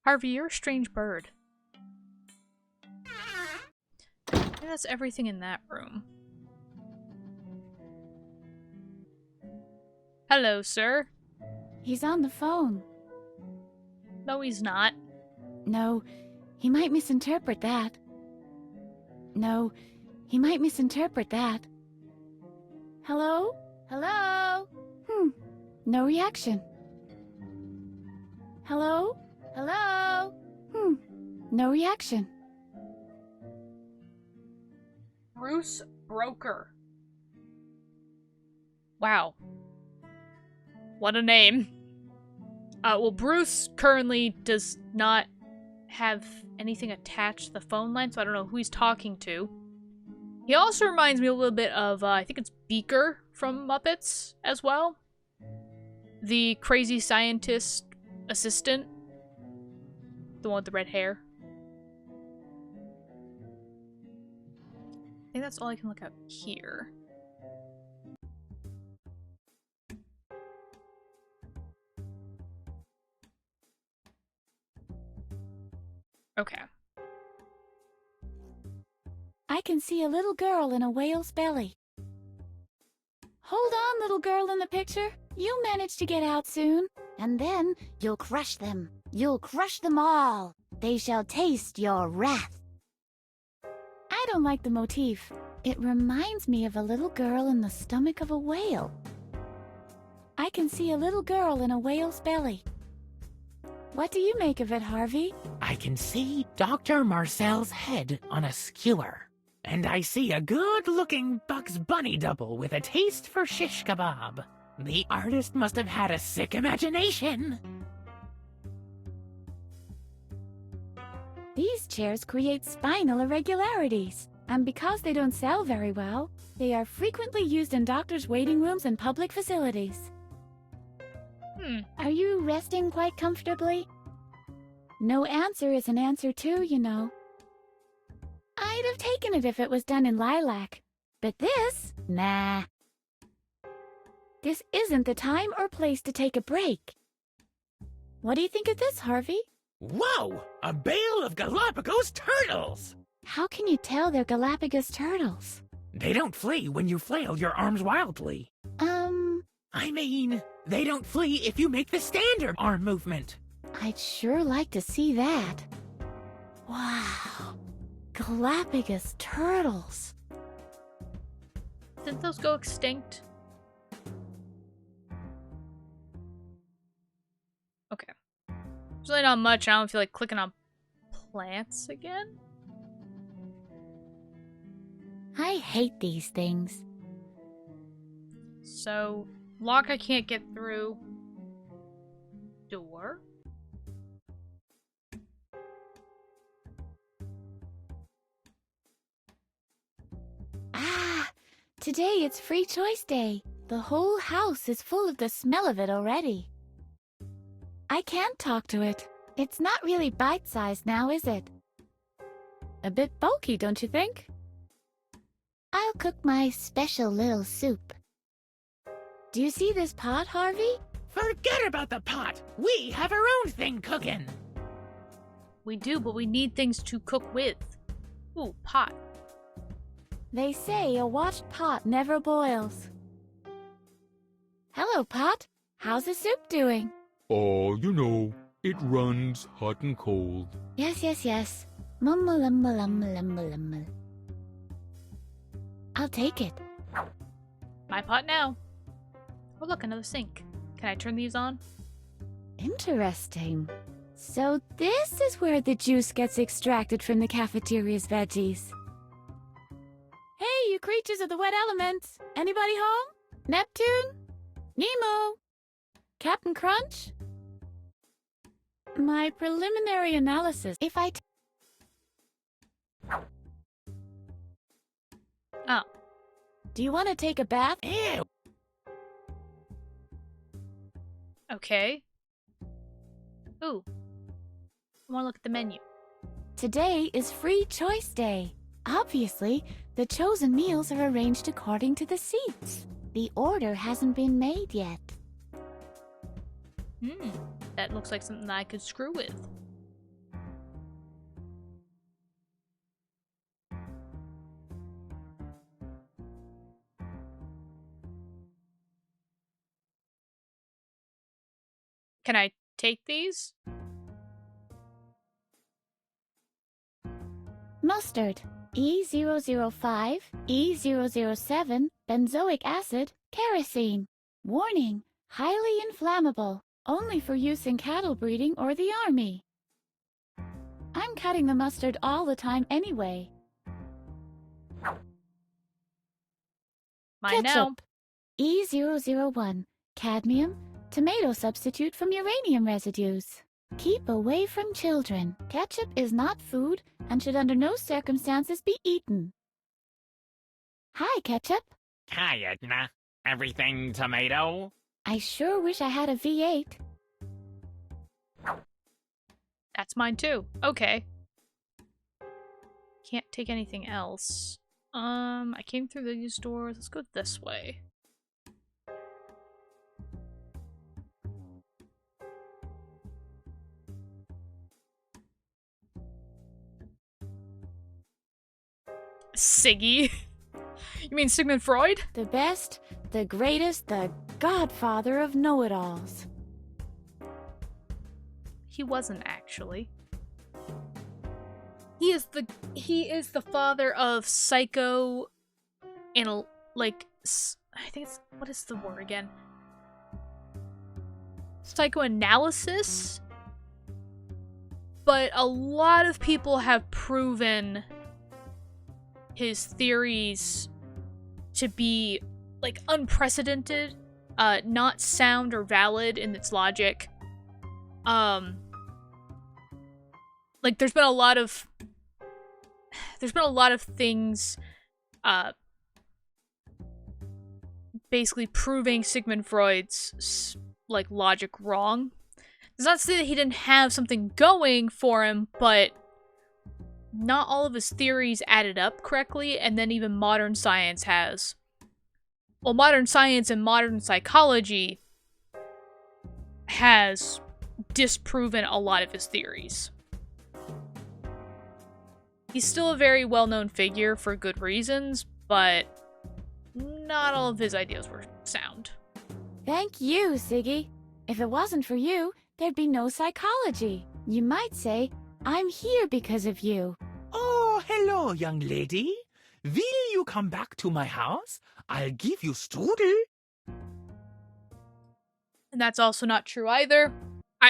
Harvey, you're a strange bird. I think that's everything in that room. Hello, sir. He's on the phone. No, he's not. No, he might misinterpret that. No, he might misinterpret that. Hello? Hello? No reaction. Hello? Hello? No reaction. Bruce Broker. Wow. What a name. Well, Bruce currently does not have anything attached to the phone line, so I don't know who he's talking to. He also reminds me a little bit of, I think it's Beaker from Muppets as well. The crazy scientist assistant. The one with the red hair. I think that's all I can look up here. Okay. I can see a little girl in a whale's belly. Hold on, little girl in the picture. You'll manage to get out soon. And then you'll crush them. You'll crush them all. They shall taste your wrath. I don't like the motif. It reminds me of a little girl in the stomach of a whale. I can see a little girl in a whale's belly. What do you make of it, Harvey? I can see Dr. Marcel's head on a skewer. And I see a good-looking Bugs Bunny double with a taste for shish kebab. The artist must have had a sick imagination. These chairs create spinal irregularities. And because they don't sell very well, they are frequently used in doctors' waiting rooms and public facilities. Are you resting quite comfortably? No answer is an answer too, you know. I'd have taken it if it was done in lilac. But this? Nah. This isn't the time or place to take a break. What do you think of this, Harvey? Whoa! A bale of Galapagos turtles! How can you tell they're Galapagos turtles? They don't flee when you flail your arms wildly. I mean, they don't flee if you make the standard arm movement. I'd sure like to see that. Wow. Galapagos turtles. Didn't those go extinct? Okay. There's really not much. I don't feel like clicking on plants again? I hate these things. So, lock I can't get through. Door? Ah, today it's free choice day. The whole house is full of the smell of it already. I can't talk to it. It's not really bite-sized now, is it? A bit bulky, don't you think? I'll cook my special little soup. Do you see this pot, Harvey? Forget about the pot. We have our own thing cooking. We do, but we need things to cook with. Ooh, pot. They say a watched pot never boils. Hello, pot. How's the soup doing? Oh, you know, it runs hot and cold. Yes. Mumble, lumble, lumble, lumble, lumble. I'll take it. My pot now. Oh, look, another sink. Can I turn these on? Interesting. So this is where the juice gets extracted from the cafeteria's veggies. Hey, you creatures of the wet elements! Anybody home? Neptune? Nemo? Captain Crunch? My preliminary analysis, if I... Oh. Do you want to take a bath? Ew. Okay. Ooh. I want to look at the menu. Today is free choice day. Obviously, the chosen meals are arranged according to the seats. The order hasn't been made yet. That looks like something I could screw with. Can I take these? Mustard, E005, E007, benzoic acid, kerosene. Warning, highly inflammable, only for use in cattle breeding or the army. I'm cutting the mustard all the time anyway. Mine now. Ketchup, E001, cadmium, tomato substitute from uranium residues. Keep away from children. Ketchup is not food and should under no circumstances be eaten. Hi, Ketchup. Hi, Edna. Everything tomato? I sure wish I had a V8. That's mine too. Okay. Can't take anything else. I came through these doors. Let's go this way. Siggy? You mean Sigmund Freud? The best, the greatest, the godfather of know-it-alls. He wasn't actually. He is the father of psycho and like I think it's what is the word again? Psychoanalysis? But a lot of people have proven his theories to be like unprecedented, not sound or valid in its logic. Like there's been a lot of things basically proving Sigmund Freud's like logic wrong. Does not say that he didn't have something going for him, but not all of his theories added up correctly, and then even modern science has. Well, modern science and modern psychology has disproven a lot of his theories. He's still a very well-known figure for good reasons, but not all of his ideas were sound. Thank you, Siggy. If it wasn't for you, there'd be no psychology. You might say, I'm here because of you. Oh, hello, young lady. Will you come back to my house? I'll give you strudel. And that's also not true either.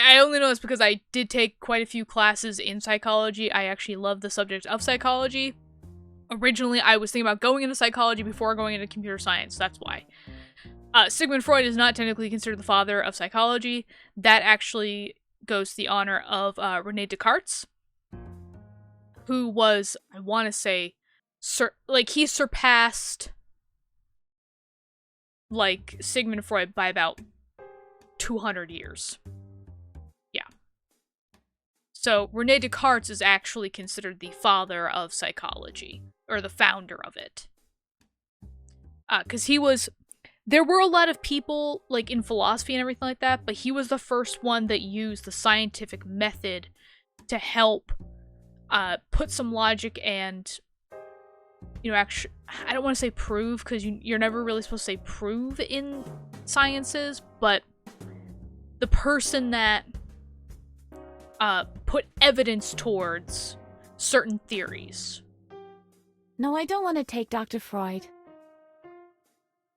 I only know this because I did take quite a few classes in psychology. I actually love the subject of psychology. Originally, I was thinking about going into psychology before going into computer science. That's why. Sigmund Freud is not technically considered the father of psychology. That actually goes to the honor of Rene Descartes, who was, I want to say, he surpassed Sigmund Freud by about 200 years. Yeah. So Rene Descartes is actually considered the father of psychology, or the founder of it. Because there were a lot of people, in philosophy and everything like that, but he was the first one that used the scientific method to help put some logic and, actually, I don't want to say prove, because you're never really supposed to say prove in sciences, but the person that put evidence towards certain theories. No, I don't want to take Dr. Freud.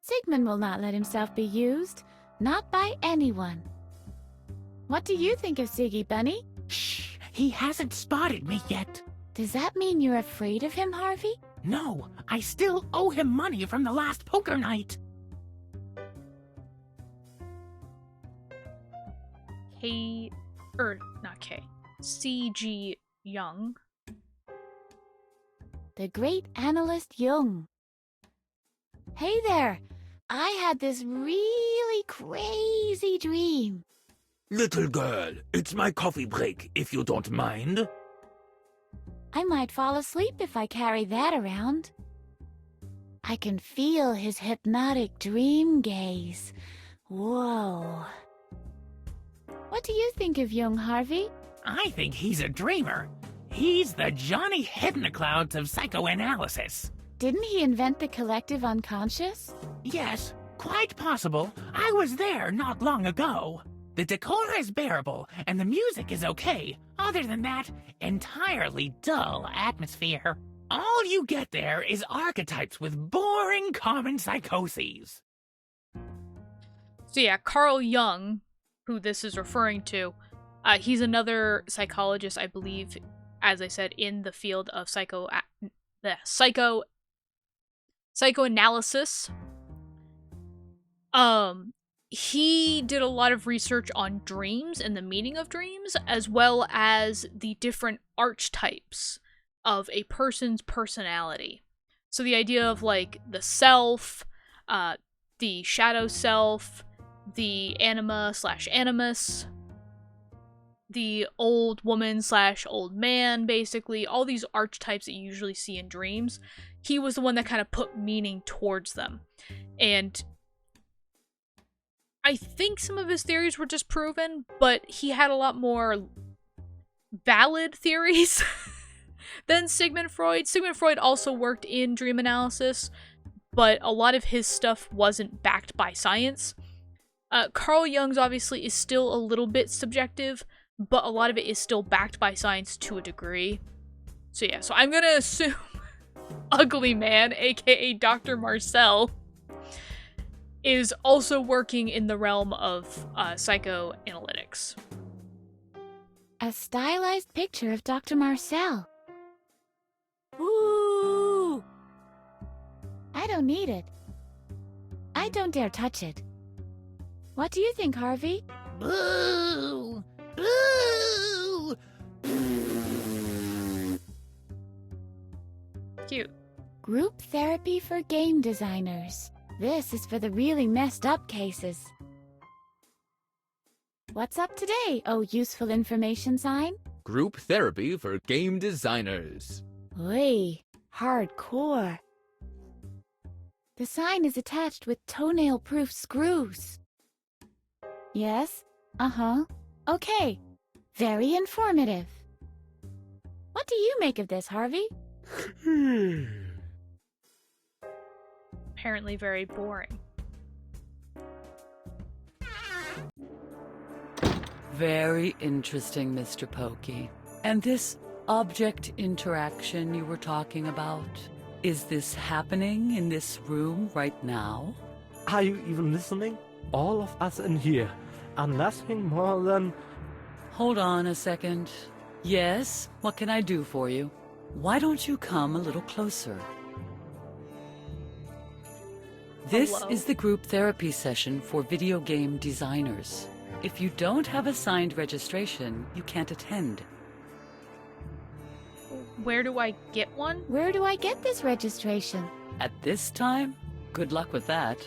Sigmund will not let himself be used. Not by anyone. What do you think of Siggy, Bunny? Shh! He hasn't spotted me yet. Does that mean you're afraid of him, Harvey? No, I still owe him money from the last poker night. C.G. Jung. The great analyst Jung. Hey there! I had this really crazy dream. Little girl, it's my coffee break, if you don't mind. I might fall asleep if I carry that around. I can feel his hypnotic dream gaze. Whoa. What do you think of Jung, Harvey? I think he's a dreamer. He's the Johnny Hidden-a-Clouds of psychoanalysis. Didn't he invent the collective unconscious? Yes, quite possible. I was there not long ago. The decor is bearable, and the music is okay. Other than that, entirely dull atmosphere. All you get there is archetypes with boring common psychoses. So yeah, Carl Jung, who this is referring to, he's another psychologist, I believe, as I said, in the field of psychoanalysis. He did a lot of research on dreams and the meaning of dreams, as well as the different archetypes of a person's personality. So the idea of the self, the shadow self, the anima/animus, the old woman/old man, basically, all these archetypes that you usually see in dreams. He was the one that kind of put meaning towards them. And I think some of his theories were disproven, but he had a lot more valid theories than Sigmund Freud. Sigmund Freud also worked in dream analysis, but a lot of his stuff wasn't backed by science. Carl Jung's obviously is still a little bit subjective, but a lot of it is still backed by science to a degree. So yeah, so I'm gonna assume Ugly Man, aka Dr. Marcel, is also working in the realm of psychoanalytics. A stylized picture of Dr. Marcel. Ooh! I don't need it. I don't dare touch it. What do you think, Harvey? Boo! Boo! Cute. Group therapy for game designers. This is for the really messed up cases. What's up today, oh useful information sign? Group therapy for game designers. Oy, hardcore. The sign is attached with toenail-proof screws. Yes? Uh-huh. Okay. Very informative. What do you make of this, Harvey? Apparently very boring. Very interesting, Mr. Pokey. And this object interaction you were talking about, is this happening in this room right now? Are you even listening? All of us in here are nothing more than Hold on a second. Yes, what can I do for you? Why don't you come a little closer? This Hello? is the group therapy session for video game designers. If you don't have a signed registration, you can't attend. Where do I get one? Where do I get this registration? At this time, good luck with that.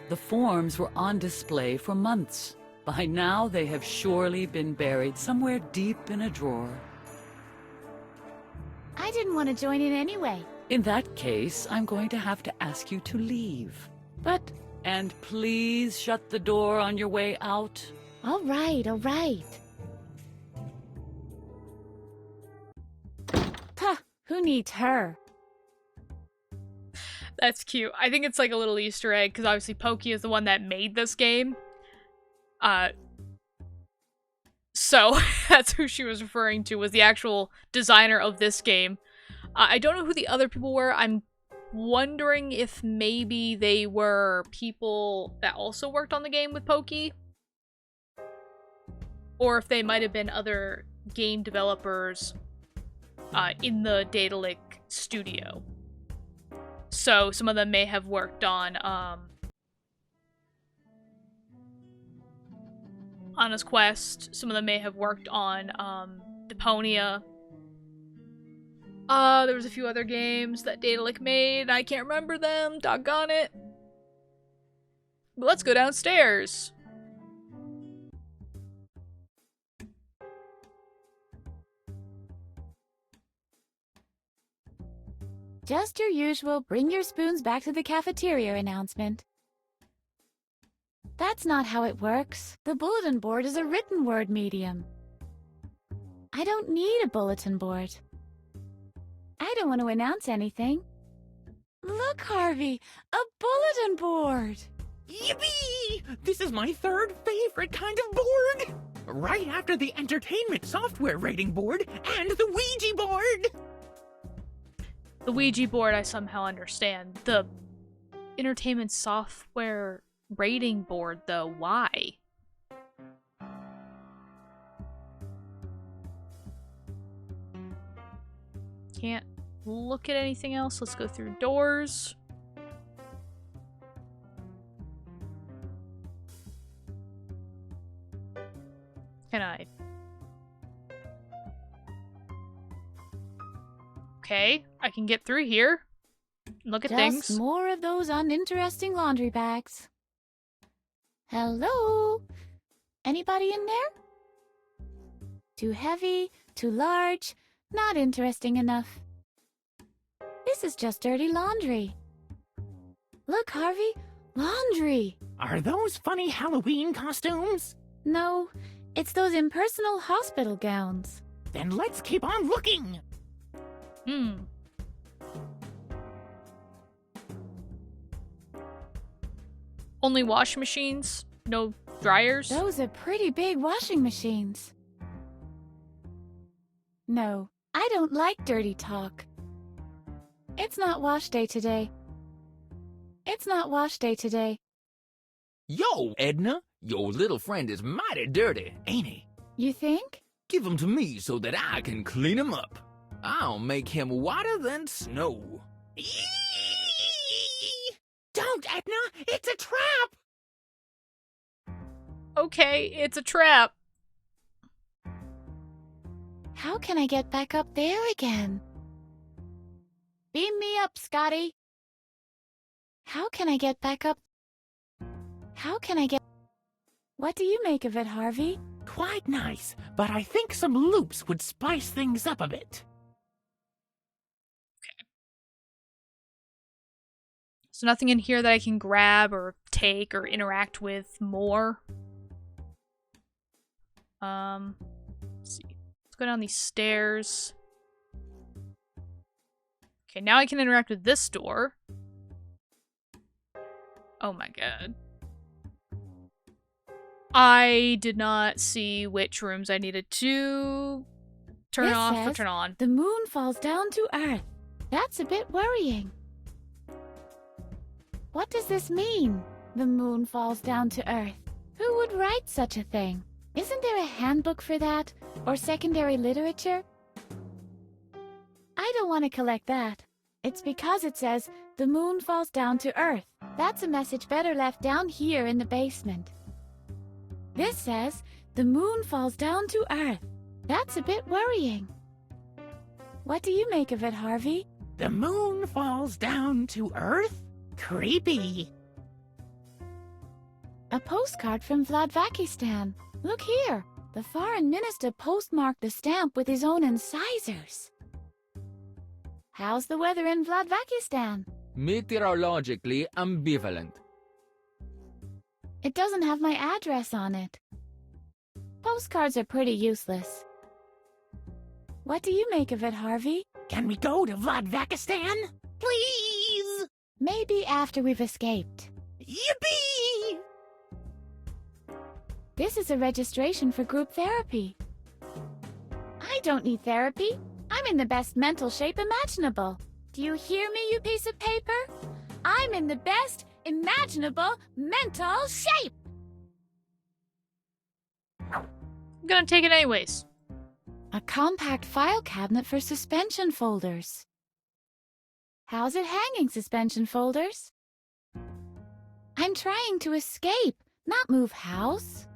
The forms were on display for months. By now, they have surely been buried somewhere deep in a drawer. I didn't want to join in anyway. In that case, I'm going to have to ask you to leave. And please shut the door on your way out. All right, all right. Puh, who needs her? That's cute. I think it's like a little Easter egg, because obviously Pokey is the one that made this game. So that's who she was referring to, was the actual designer of this game. I don't know who the other people were. I'm wondering if maybe they were people that also worked on the game with Pokey. Or if they might have been other game developers in the Daedalic studio. So some of them may have worked on Anna's Quest. Some of them may have worked on Deponia. There was a few other games that Daedalic made. I can't remember them. Doggone it. But let's go downstairs. Just your usual bring your spoons back to the cafeteria announcement. That's not how it works. The bulletin board is a written word medium. I don't need a bulletin board. I don't want to announce anything. Look, Harvey, a bulletin board! Yippee! This is my third favorite kind of board! Right after the entertainment software rating board and the Ouija board! The Ouija board I somehow understand. The entertainment software rating board, though, why? Can't look at anything else. Let's go through doors. Can I? Okay, I can get through here. Look at Just things. more of those uninteresting laundry bags. Hello? Anybody in there? Too heavy, too large, not interesting enough. This is just dirty laundry. Look, Harvey, laundry. Are those funny Halloween costumes? No, it's those impersonal hospital gowns. Then let's keep on looking! Only washing machines? No dryers? Those are pretty big washing machines. No, I don't like dirty talk. It's not wash day today. It's not wash day today. Yo, Edna, your little friend is mighty dirty, ain't he? You think? Give him to me so that I can clean him up. I'll make him whiter than snow. Don't, Edna! It's a trap! Okay, it's a trap. How can I get back up there again? Beam me up, Scotty. How can I get back up? How can I get... What do you make of it, Harvey? Quite nice, but I think some loops would spice things up a bit. So nothing in here that I can grab or take or interact with more. Let's see. Let's go down these stairs. Okay, now I can interact with this door. Oh my god. I did not see which rooms I needed to turn This off or says turn on. The moon falls down to Earth. That's a bit worrying. What does this mean? The moon falls down to Earth. Who would write such a thing? Isn't there a handbook for that? Or secondary literature? I don't want to collect that. It's because it says, the moon falls down to Earth. That's a message better left down here in the basement. This says, the moon falls down to Earth. That's a bit worrying. What do you make of it, Harvey? The moon falls down to Earth? Creepy. A postcard from Vladvakistan. Look here. The foreign minister postmarked the stamp with his own incisors. How's the weather in Vladvakistan? Meteorologically ambivalent. It doesn't have my address on it. Postcards are pretty useless. What do you make of it, Harvey? Can we go to Vladvakistan? Please! Maybe after we've escaped. Yippee! This is a registration for group therapy. I don't need therapy. I'm in the best mental shape imaginable. Do you hear me, you piece of paper? I'm in the best imaginable mental shape! I'm gonna take it anyways. A compact file cabinet for suspension folders. How's it hanging, suspension folders? I'm trying to escape, not move house.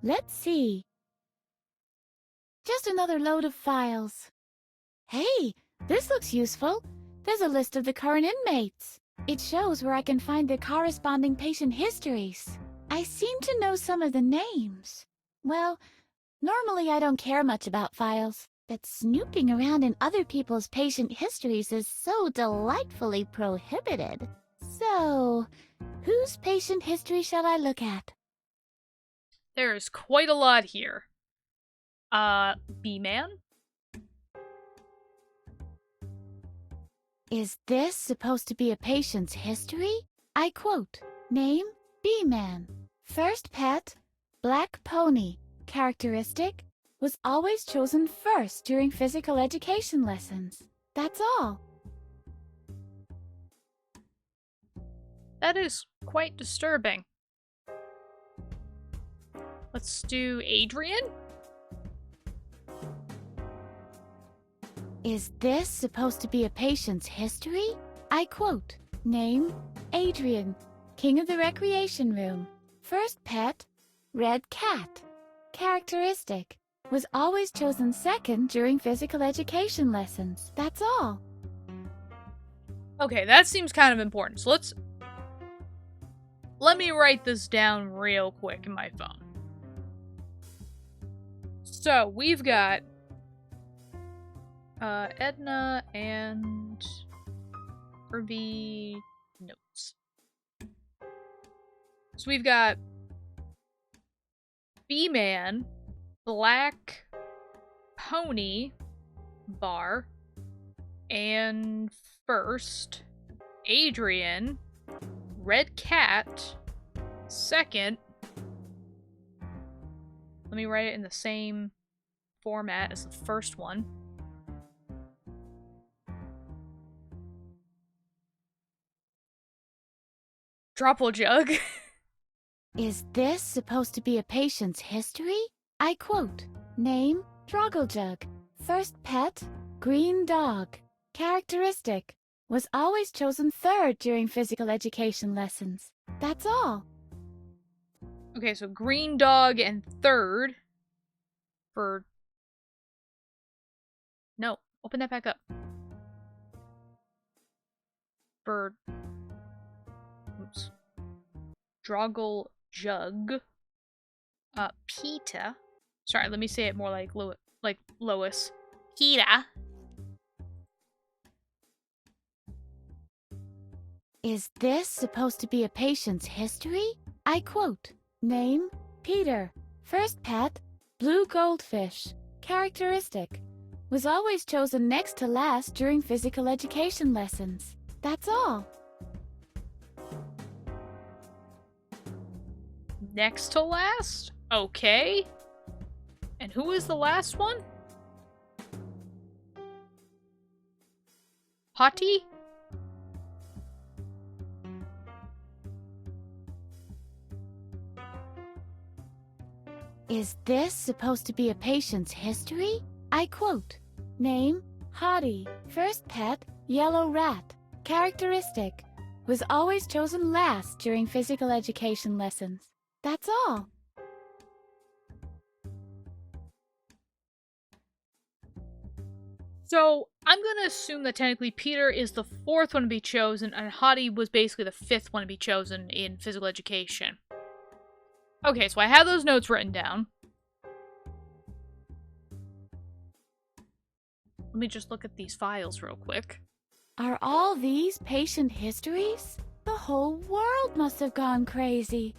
Let's see. Just another load of files. Hey, this looks useful. There's a list of the current inmates. It shows where I can find the corresponding patient histories. I seem to know some of the names. Well, normally I don't care much about files, but snooping around in other people's patient histories is so delightfully prohibited. So, whose patient history shall I look at? There is quite a lot here. B-Man? Is this supposed to be a patient's history? I quote, name, B-Man. First pet, black pony. Characteristic, was always chosen first during physical education lessons. That's all. That is quite disturbing. Let's do Adrian? Is this supposed to be a patient's history? I quote, name, Adrian, king of the recreation room. First pet, red cat. Characteristic, was always chosen second during physical education lessons. That's all. Okay, that seems kind of important. So let me write this down real quick in my phone. So, we've got Edna and Harvey notes. So we've got B-Man, Black Pony, Bar, and first, Adrian, Red Cat, second. Let me write it in the same format as the first one. Dropple Jug. Is this supposed to be a patient's history? I quote, name, Drogglejug. First pet, green dog. Characteristic, was always chosen third during physical education lessons. That's all. Okay, so green dog and third for... No, open that back up. For... Oops. Droggle Jug. Peta. Sorry, let me say it more like Lois. Peta. Is this supposed to be a patient's history? I quote, name, Peter. First pet, blue goldfish. Characteristic, was always chosen next to last during physical education lessons. That's all. Next to last? Okay. And who is the last one? Potty? Is this supposed to be a patient's history? I quote, name, Hottie, first pet, yellow rat, characteristic, was always chosen last during physical education lessons. That's all. So, I'm gonna assume that technically Peter is the 4th one to be chosen, and Hottie was basically the 5th one to be chosen in physical education. Okay, so I have those notes written down. Let me just look at these files real quick. Are all these patient histories? The whole world must have gone crazy.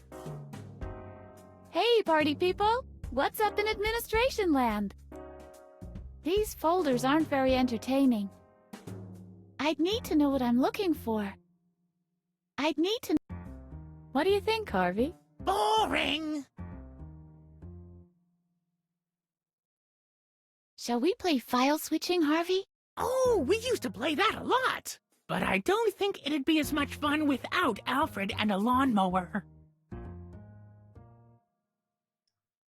Hey, party people! What's up in administration land? These folders aren't very entertaining. I'd need to know what I'm looking for. I'd need to... What do you think, Harvey? Boring! Shall we play file switching, Harvey? Oh, we used to play that a lot! But I don't think it'd be as much fun without Alfred and a lawnmower.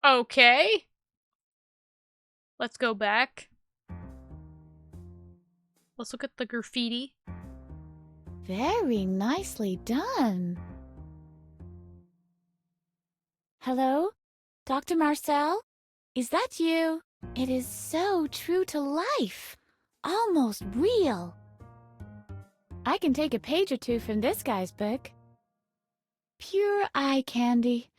Okay. Let's go back. Let's look at the graffiti. Very nicely done. Hello? Dr. Marcel? Is that you? It is so true to life. Almost real. I can take a page or two from this guy's book. Pure eye candy.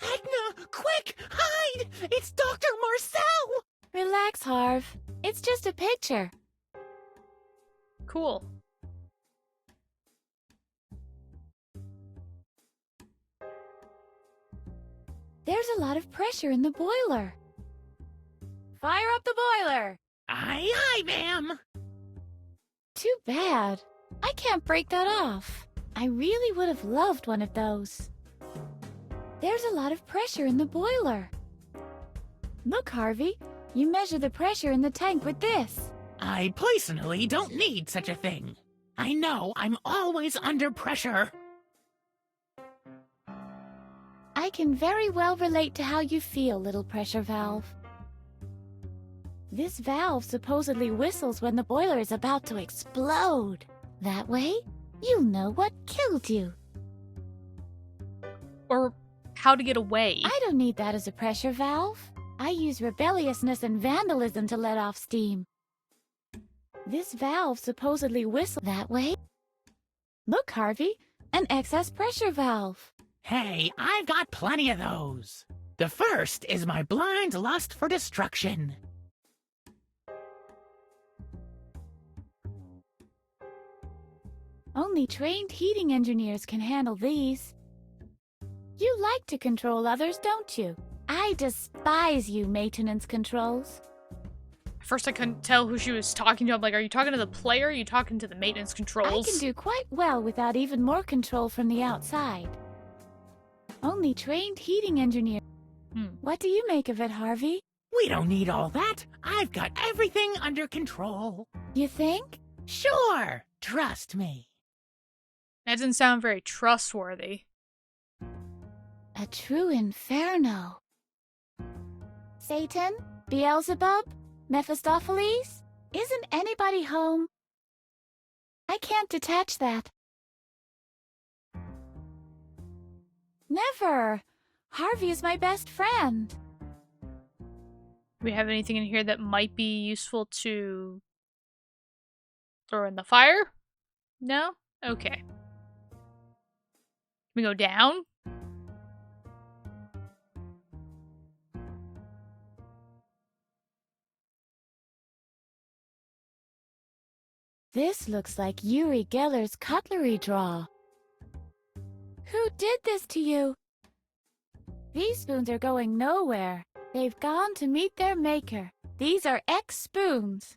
Edna! Quick! Hide! It's Dr. Marcel! Relax, Harv. It's just a picture. Cool. There's a lot of pressure in the boiler. Fire up the boiler! Aye, aye, ma'am! Too bad. I can't break that off. I really would have loved one of those. There's a lot of pressure in the boiler. Look, Harvey, you measure the pressure in the tank with this. I personally don't need such a thing. I know I'm always under pressure. I can very well relate to how you feel, little pressure valve. This valve supposedly whistles when the boiler is about to explode. That way, you'll know what killed you. Or how to get away. I don't need that as a pressure valve. I use rebelliousness and vandalism to let off steam. This valve supposedly whistles that way. Look, Harvey, an excess pressure valve. Hey, I've got plenty of those. The first is my blind lust for destruction. Only trained heating engineers can handle these. You like to control others, don't you? I despise you, maintenance controls. At first I couldn't tell who she was talking to. I'm like, are you talking to the player or are you talking to the maintenance controls? I can do quite well without even more control from the outside. Only trained heating engineers. What do you make of it, Harvey? We don't need all that. I've got everything under control. You think? Sure, trust me. That didn't sound very trustworthy. A true inferno. Satan? Beelzebub? Mephistopheles? Isn't anybody home? I can't detach that. Never! Harvey is my best friend. Do we have anything in here that might be useful to throw in the fire? No? Okay. Can we go down? This looks like Uri Geller's cutlery drawer. Who did this to you? These spoons are going nowhere. They've gone to meet their maker. These are X spoons.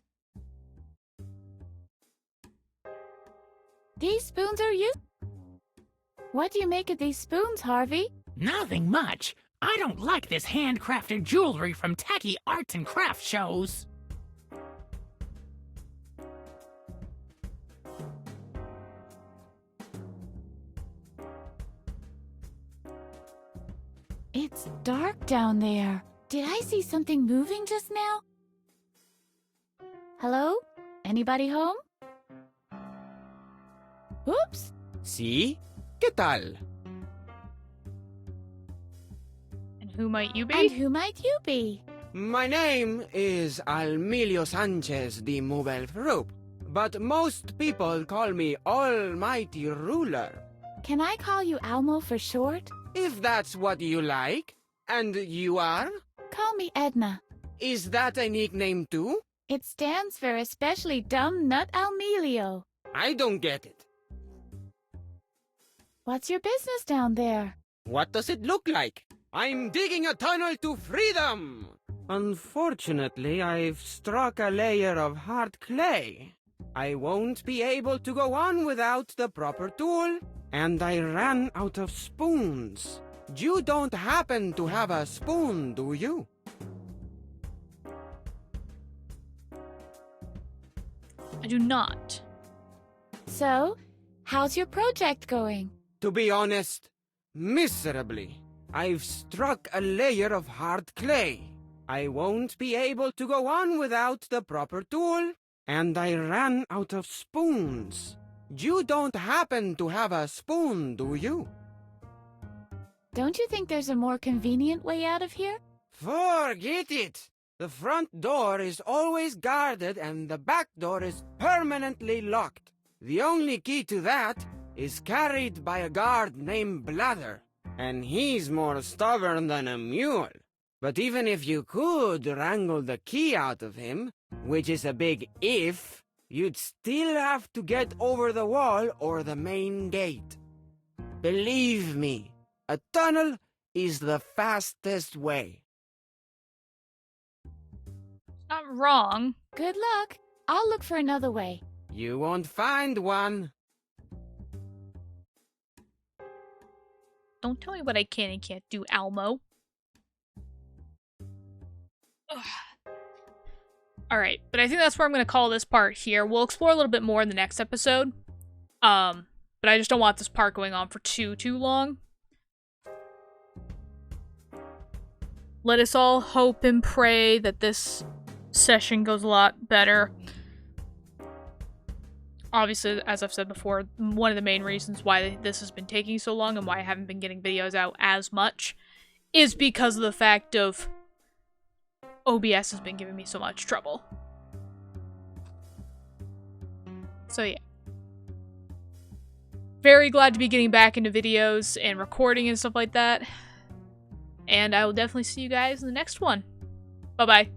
These spoons are you. What do you make of these spoons, Harvey? Nothing much. I don't like this handcrafted jewelry from tacky arts and crafts shows. It's dark down there. Did I see something moving just now? Hello? Anybody home? Oops! ¿Sí? ¿Qué tal? And who might you be? And who might you be? My name is Almilio Sanchez de Mubelfrup, but most people call me Almighty Ruler. Can I call you Almo for short? If that's what you like. And you are? Call me Edna. Is that a nickname too? It stands for Especially Dumb Nut Almilio. I don't get it. What's your business down there? What does it look like? I'm digging a tunnel to freedom! Unfortunately, I've struck a layer of hard clay. I won't be able to go on without the proper tool, and I ran out of spoons. You don't happen to have a spoon, do you? I do not. So, how's your project going? To be honest, miserably. I've struck a layer of hard clay. I won't be able to go on without the proper tool, and I ran out of spoons. You don't happen to have a spoon, do you? Don't you think there's a more convenient way out of here? Forget it! The front door is always guarded and the back door is permanently locked. The only key to that is carried by a guard named Blather, and he's more stubborn than a mule. But even if you could wrangle the key out of him, which is a big if, you'd still have to get over the wall or the main gate. Believe me, a tunnel is the fastest way. Not wrong. Good luck. I'll look for another way. You won't find one. Don't tell me what I can and can't do, Almo. Alright, but I think that's where I'm going to call this part here. We'll explore a little bit more in the next episode. But I just don't want this part going on for too long. Let us all hope and pray that this session goes a lot better. Obviously, as I've said before, one of the main reasons why this has been taking so long and why I haven't been getting videos out as much is because of the fact of OBS has been giving me so much trouble. So yeah. Very glad to be getting back into videos and recording and stuff like that. And I will definitely see you guys in the next one. Bye-bye.